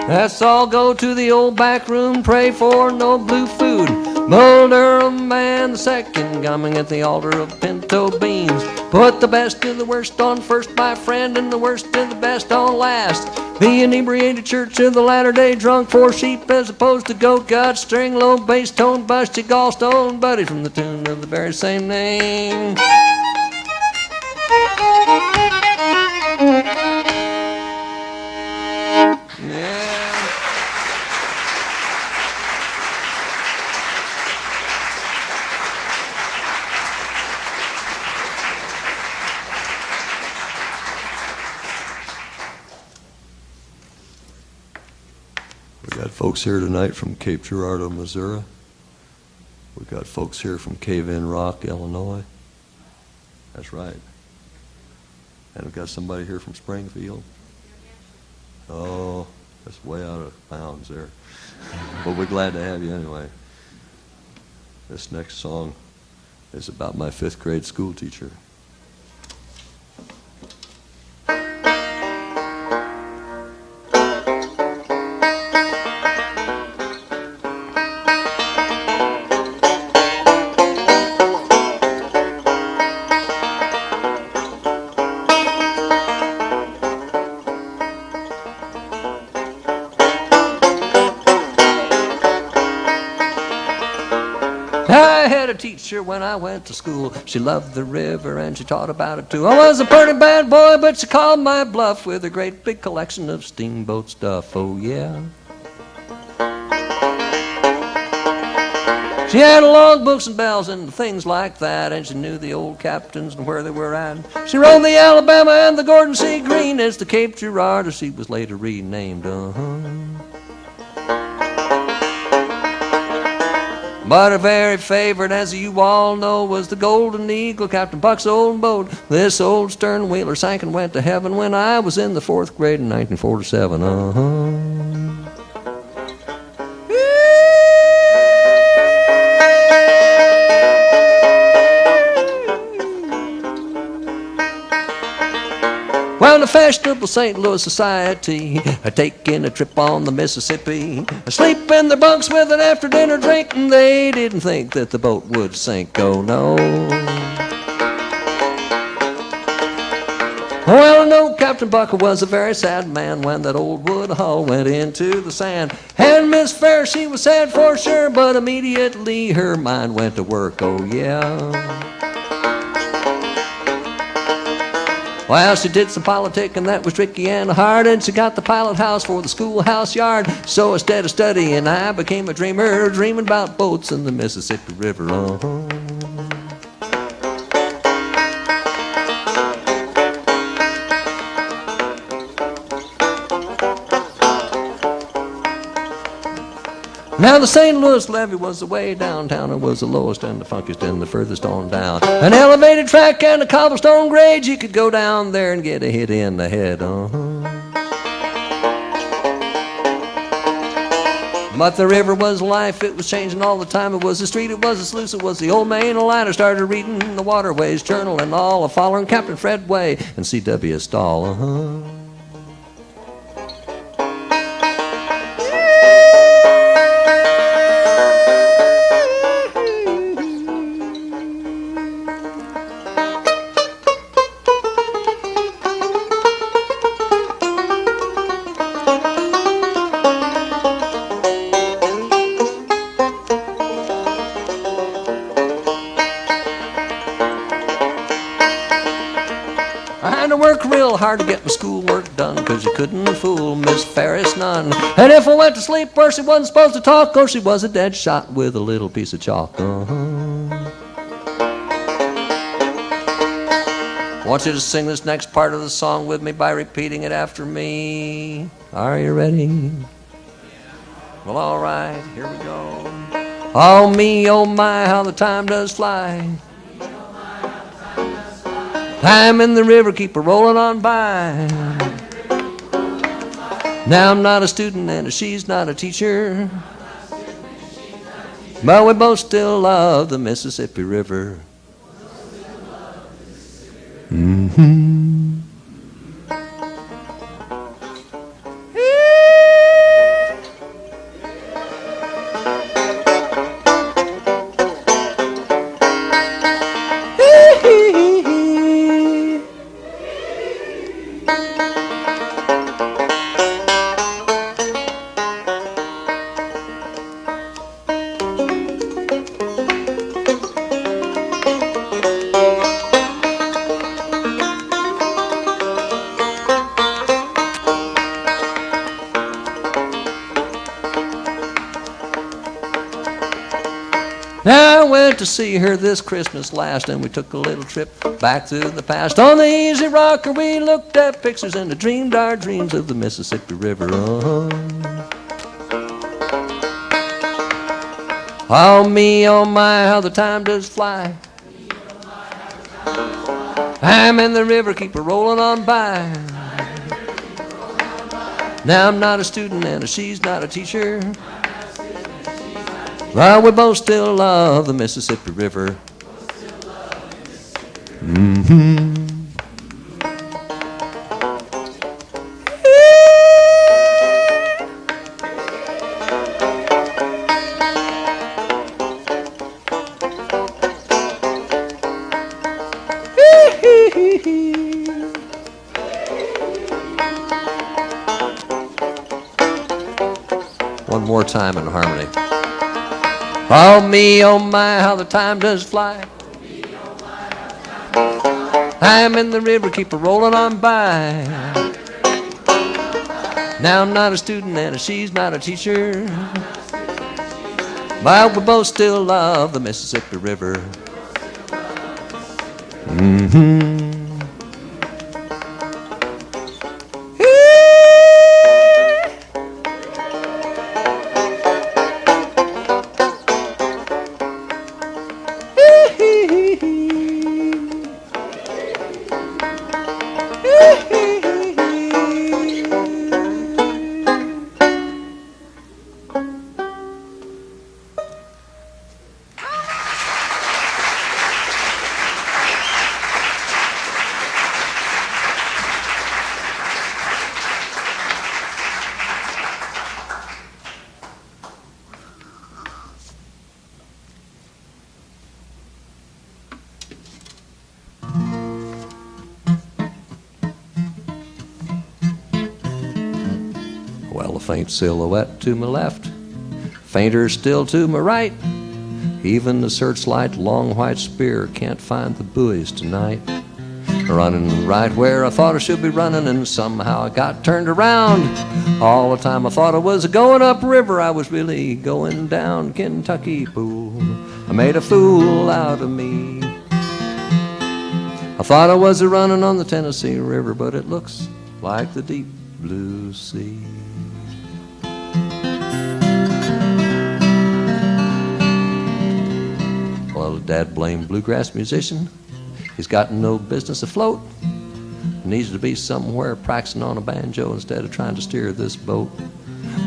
Let's all go to the old back room, pray for no blue food. Mulder a man the second, coming at the altar of pinto beans. Put the best and the worst on first, my friend, and the worst and the best on last. The inebriated church of the latter-day drunk, four sheep as opposed to goat gut, string, low, bass, tone, busty, gallstone, buddy from the tune of the very same name. We got folks here tonight from Cape Girardeau, Missouri. We got folks here from Cave In Rock, Illinois. That's right. And we've got somebody here from Springfield. Oh, that's way out of bounds there. But we're glad to have you anyway. This next song is about my 5th grade school teacher. I had a teacher when I went to school. She loved the river and she taught about it too. I was a pretty bad boy, but she called my bluff with a great big collection of steamboat stuff. Oh yeah. She had logbooks and bells and things like that, and she knew the old captains and where they were at. She rode the Alabama and the Gordon C. Green as the Cape Girardeau. She was later renamed. But her very favorite, as you all know, was the Golden Eagle, Captain Buck's old boat. This old stern wheeler sank and went to heaven when I was in the 4th grade in 1947. Well, the fashionable St. Louis society had taken a trip on the Mississippi, asleep in their bunks with an after-dinner drink, and they didn't think that the boat would sink. Oh no. Well, I know Captain Buck was a very sad man when that old wood hull went into the sand. And Miss Ferris, she was sad for sure, but immediately her mind went to work. Oh yeah. Well, she did some politicking that was tricky and hard, and she got the pilot house for the schoolhouse yard. So instead of studying, I became a dreamer, dreaming about boats in the Mississippi River. Now the St. Louis levee was the way downtown. It was the lowest and the funkiest and the furthest on down. An elevated track and a cobblestone grade. You could go down there and get a hit in the head. But the river was life. It was changing all the time. It was the street, it was the sluice, it was the old main line. I started reading the Waterways Journal and all, following Captain Fred Way and C.W. Stahl. real hard to get my schoolwork done, 'cause you couldn't fool Miss Ferris none. And if I went to sleep where she wasn't supposed to talk, oh, she was a dead shot with a little piece of chalk. I want you to sing this next part of the song with me by repeating it after me. Are you ready? Well, all right, here we go. Oh me, oh my, how the time does fly. Time in the river, keep a rolling on by. Now I'm not a student and she's not a teacher, but we both still love the Mississippi River. Mm-hmm. Now I went to see her this Christmas last, and we took a little trip back through the past. On the easy rocker we looked at pictures and dreamed our dreams of the Mississippi River. Oh me, oh my, how the time does fly. I'm in the river, keep her rolling on by. Now I'm not a student and she's not a teacher, well, we both still love the Mississippi River. Mm-hmm. One more time in harmony. Oh me, oh my, how the time does fly. I'm in the river, keep her rolling on by. Now I'm not a student and she's not a teacher, but we both still love the Mississippi River. Mm-hmm. Well, a faint silhouette to my left, fainter still to my right. Even the searchlight, long white spear, can't find the buoys tonight. Running right where I thought I should be running, and somehow I got turned around. All the time I thought I was going up river, I was really going down Kentucky Pool. I made a fool out of me. I thought I was running on the Tennessee River, but it looks like the deep blue sea. Well, a dad-blamed bluegrass musician, he's got no business afloat. Needs to be somewhere practicing on a banjo instead of trying to steer this boat.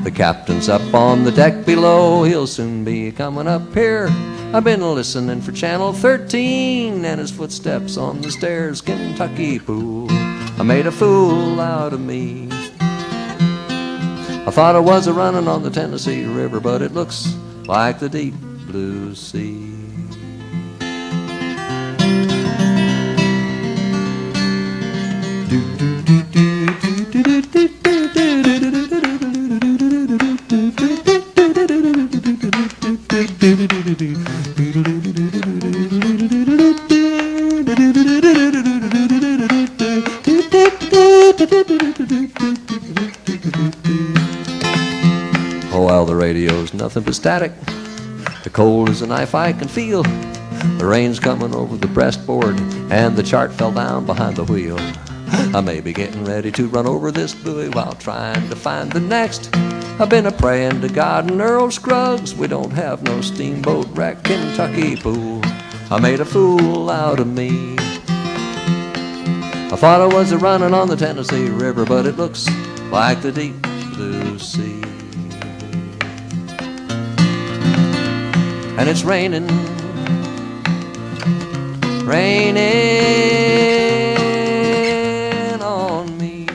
The captain's up on the deck below, he'll soon be coming up here. I've been listening for Channel 13 and his footsteps on the stairs, Kentucky Pool. I made a fool out of me. I thought I was running on the Tennessee River, but it looks like the deep blue sea. was nothing but static. The cold as a knife I can feel. The rain's coming over the breastboard, and the chart fell down behind the wheel. I may be getting ready to run over this buoy while trying to find the next. I've been a-praying to God and Earl Scruggs, we don't have no steamboat wreck Kentucky pool. I made a fool out of me. I thought I was a-running on the Tennessee River, but it looks like the deep blue sea. And it's raining, raining on me.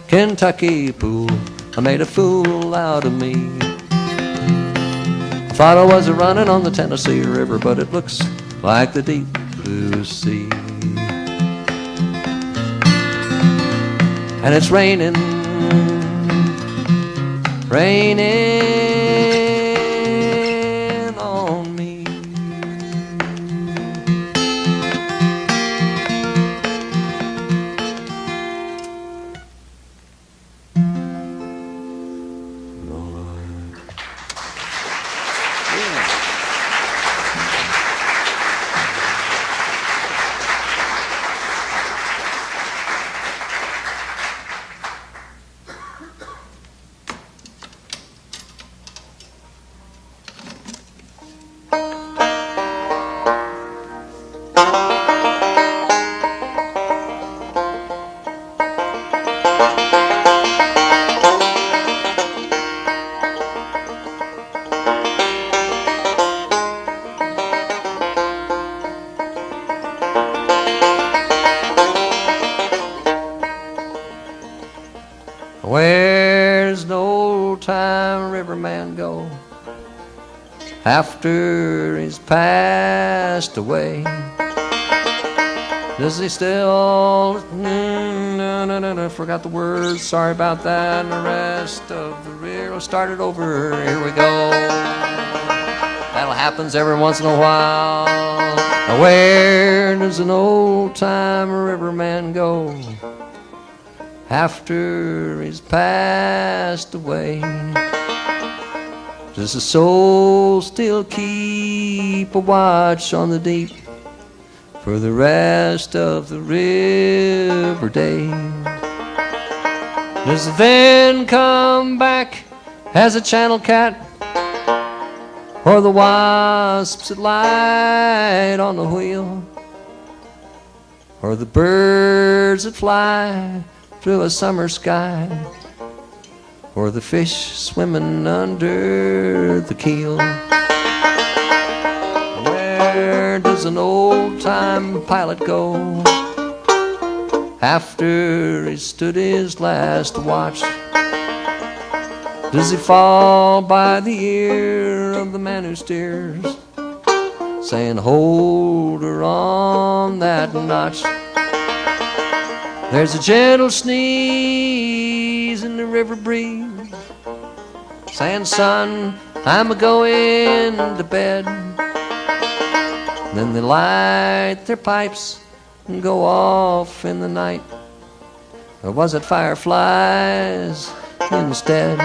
Kentucky pool, I made a fool out of me. I thought I was a-running on the Tennessee River, but it looks like the deep blue sea. And it's raining, raining on me. Where's an old-time riverman go after he's passed away? Does he still... No, forgot the words, sorry about that. And the rest of the reel started over, here we go. That'll happens every once in a while. Now where does an old-time riverman go after he's passed away? Does the soul still keep a watch on the deep for the rest of the river day? Does it then come back as a channel cat, or the wasps that light on the wheel, or the birds that fly through a summer sky, or the fish swimming under the keel? Where does an old-time pilot go after he stood his last watch? Does he fall by the ear of the man who steers, saying, hold her on that notch? There's a gentle sneeze in the river breeze, saying, son, I'm a-going to bed. Then they light their pipes and go off in the night. Or was it fireflies instead?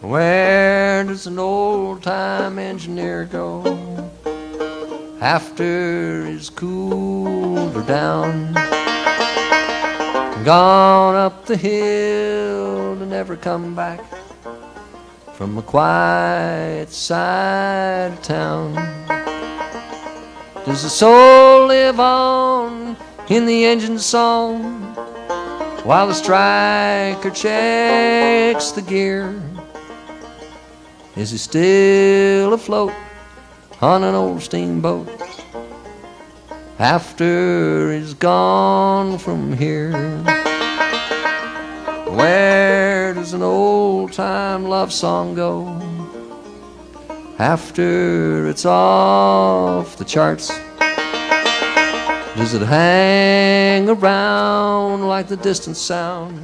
Where does an old-time engineer go after he's cooled her down, gone up the hill to never come back from the quiet side of town. Does the soul live on in the engine song while the striker checks the gear? Is he still afloat on an old steamboat after he's gone from here? Where does an old-time love song go after it's off the charts? Does it hang around like the distant sound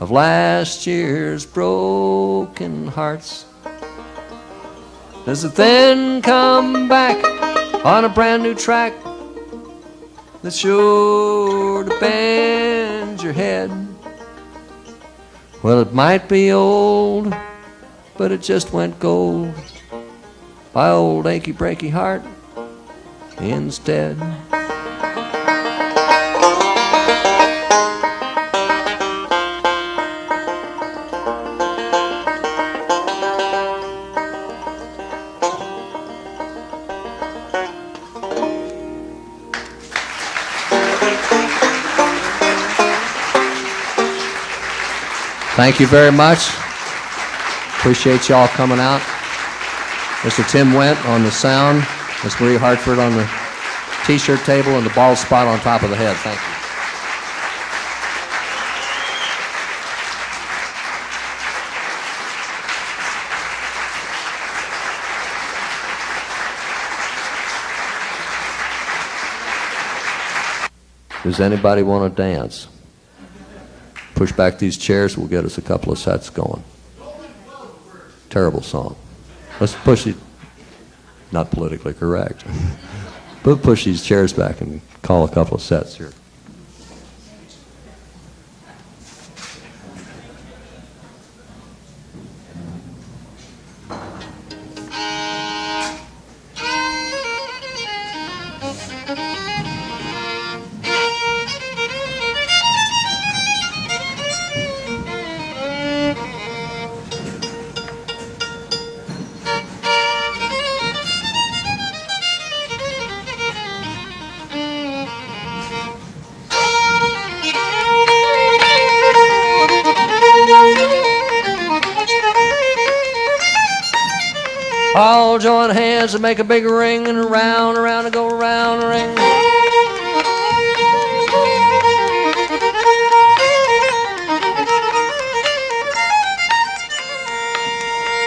of last year's broken hearts? Does it then come back on a brand new track that's sure to bend your head? Well, it might be old, but it just went gold by old achy breaky heart instead. Thank you very much. Appreciate y'all coming out. Mr. Tim Went on the sound, Miss Marie Hartford on the t-shirt table, and the bald spot on top of the head. Thank you. Does anybody want to dance? Push back these chairs, we'll get us a couple of sets going. Terrible song. Let's push it, not politically correct, but push these chairs back and call a couple of sets here. All join hands and make a big ring, and around, around, and go around the ring.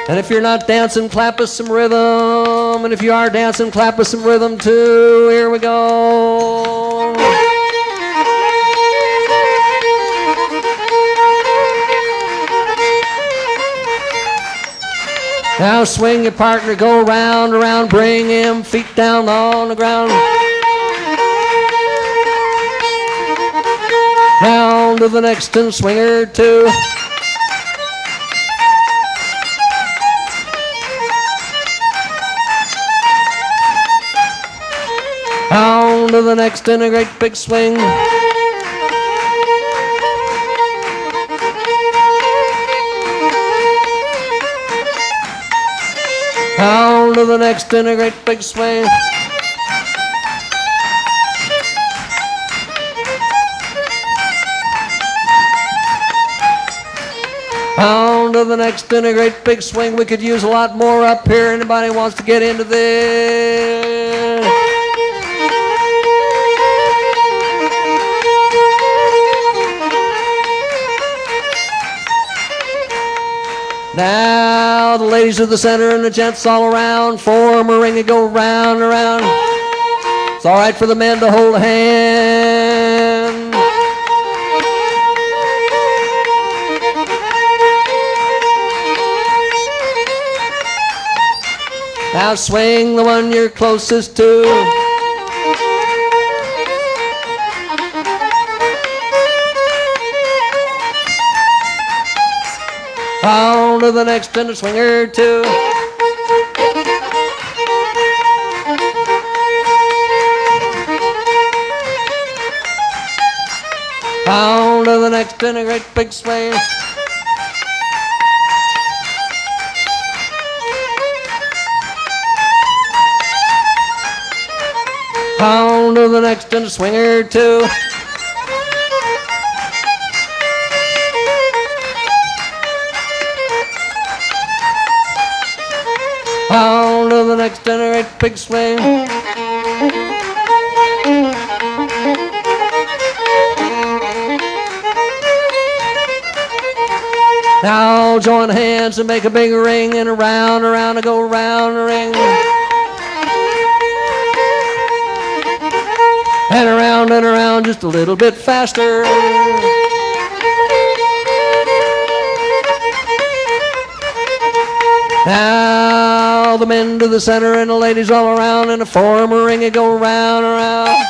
And if you're not dancing, clap us some rhythm. And if you are dancing, clap us some rhythm too. Here we go. Now swing your partner, go round, around, bring him feet down on the ground. Down to the next and swing her two. Down to the next and a great big swing. Down to the next in a great big swing. Down to the next in a great big swing. We could use a lot more up here. Anybody wants to get into this? Now the ladies to the center and the gents all around. Form a ring and go round and around. It's all right for the men to hold a hand. Now swing the one you're closest to. On to the next and a swinger too. On to the next and a great big swing. to the next and a swinger two. On to the next and a great big swing. Now join hands and make a big ring, and around and go around the ring. And around just a little bit faster. Now the men to the center and the ladies all around, and form a ring and go round and round.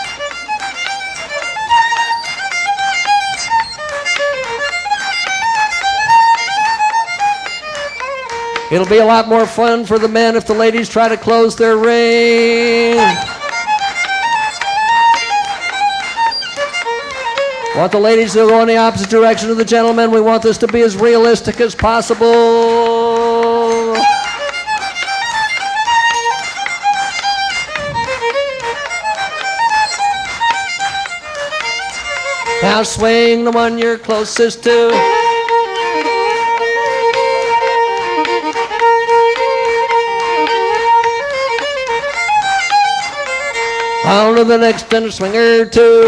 It'll be a lot more fun for the men if the ladies try to close their ring. Want the ladies to go in the opposite direction of the gentlemen. We want this to be as realistic as possible. Now swing the one you're closest to. On to the next and a swinger two.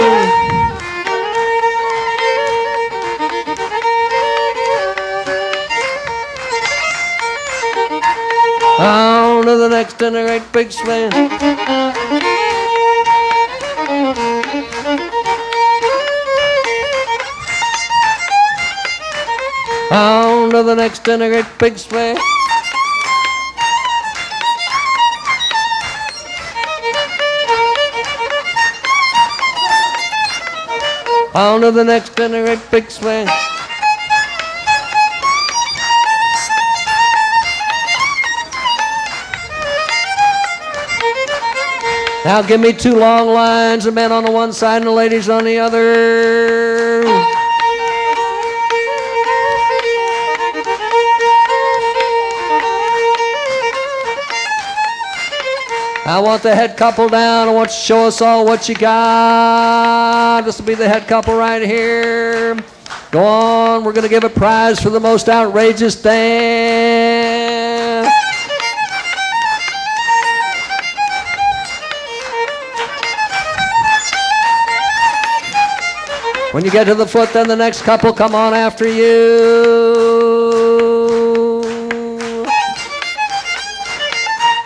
On to the next and a great big swing. On to the next and a great big swing. On to the next and a great big swing. Now give me two long lines of men on the one side and the ladies on the other. I want the head couple down. I want you to show us all what you got. This will be the head couple right here. Go on. We're going to give a prize for the most outrageous dance. When you get to the foot, then the next couple come on after you.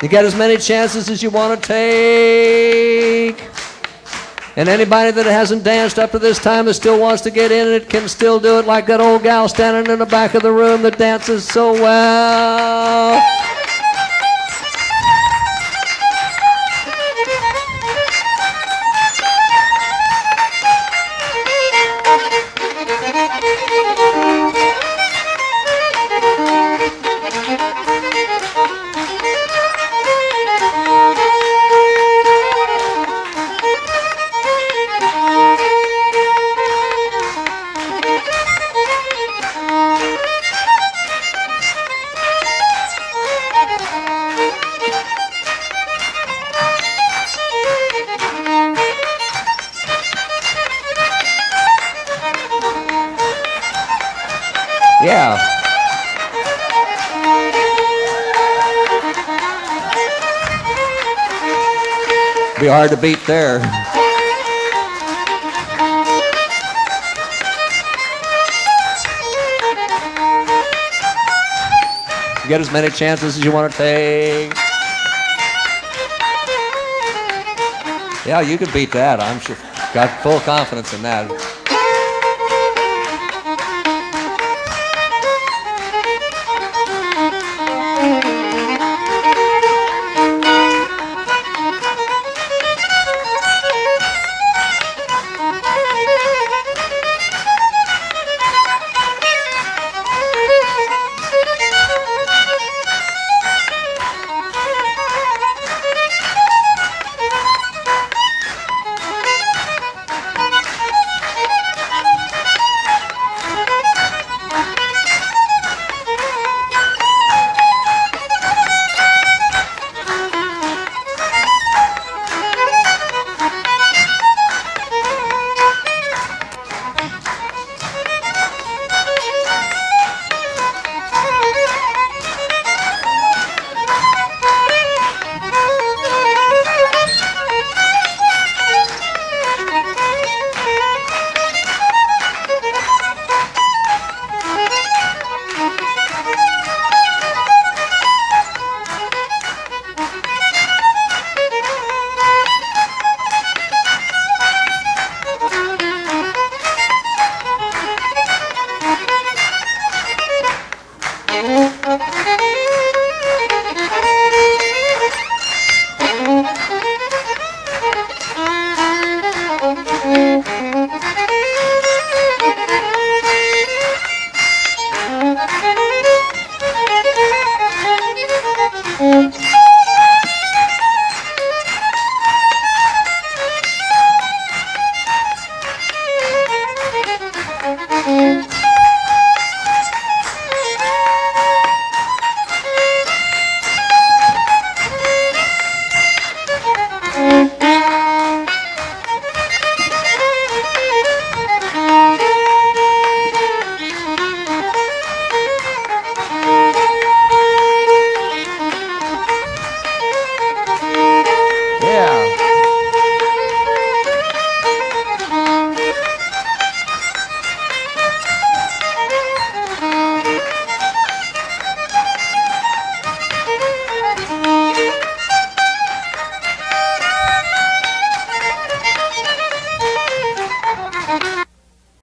You get as many chances as you want to take. And anybody that hasn't danced up to this time that still wants to get in it can still do it, like that old gal standing in the back of the room that dances so well. Yeah. Be hard to beat there. Get as many chances as you want to take. Yeah, you could beat that. I'm sure. Got full confidence in that.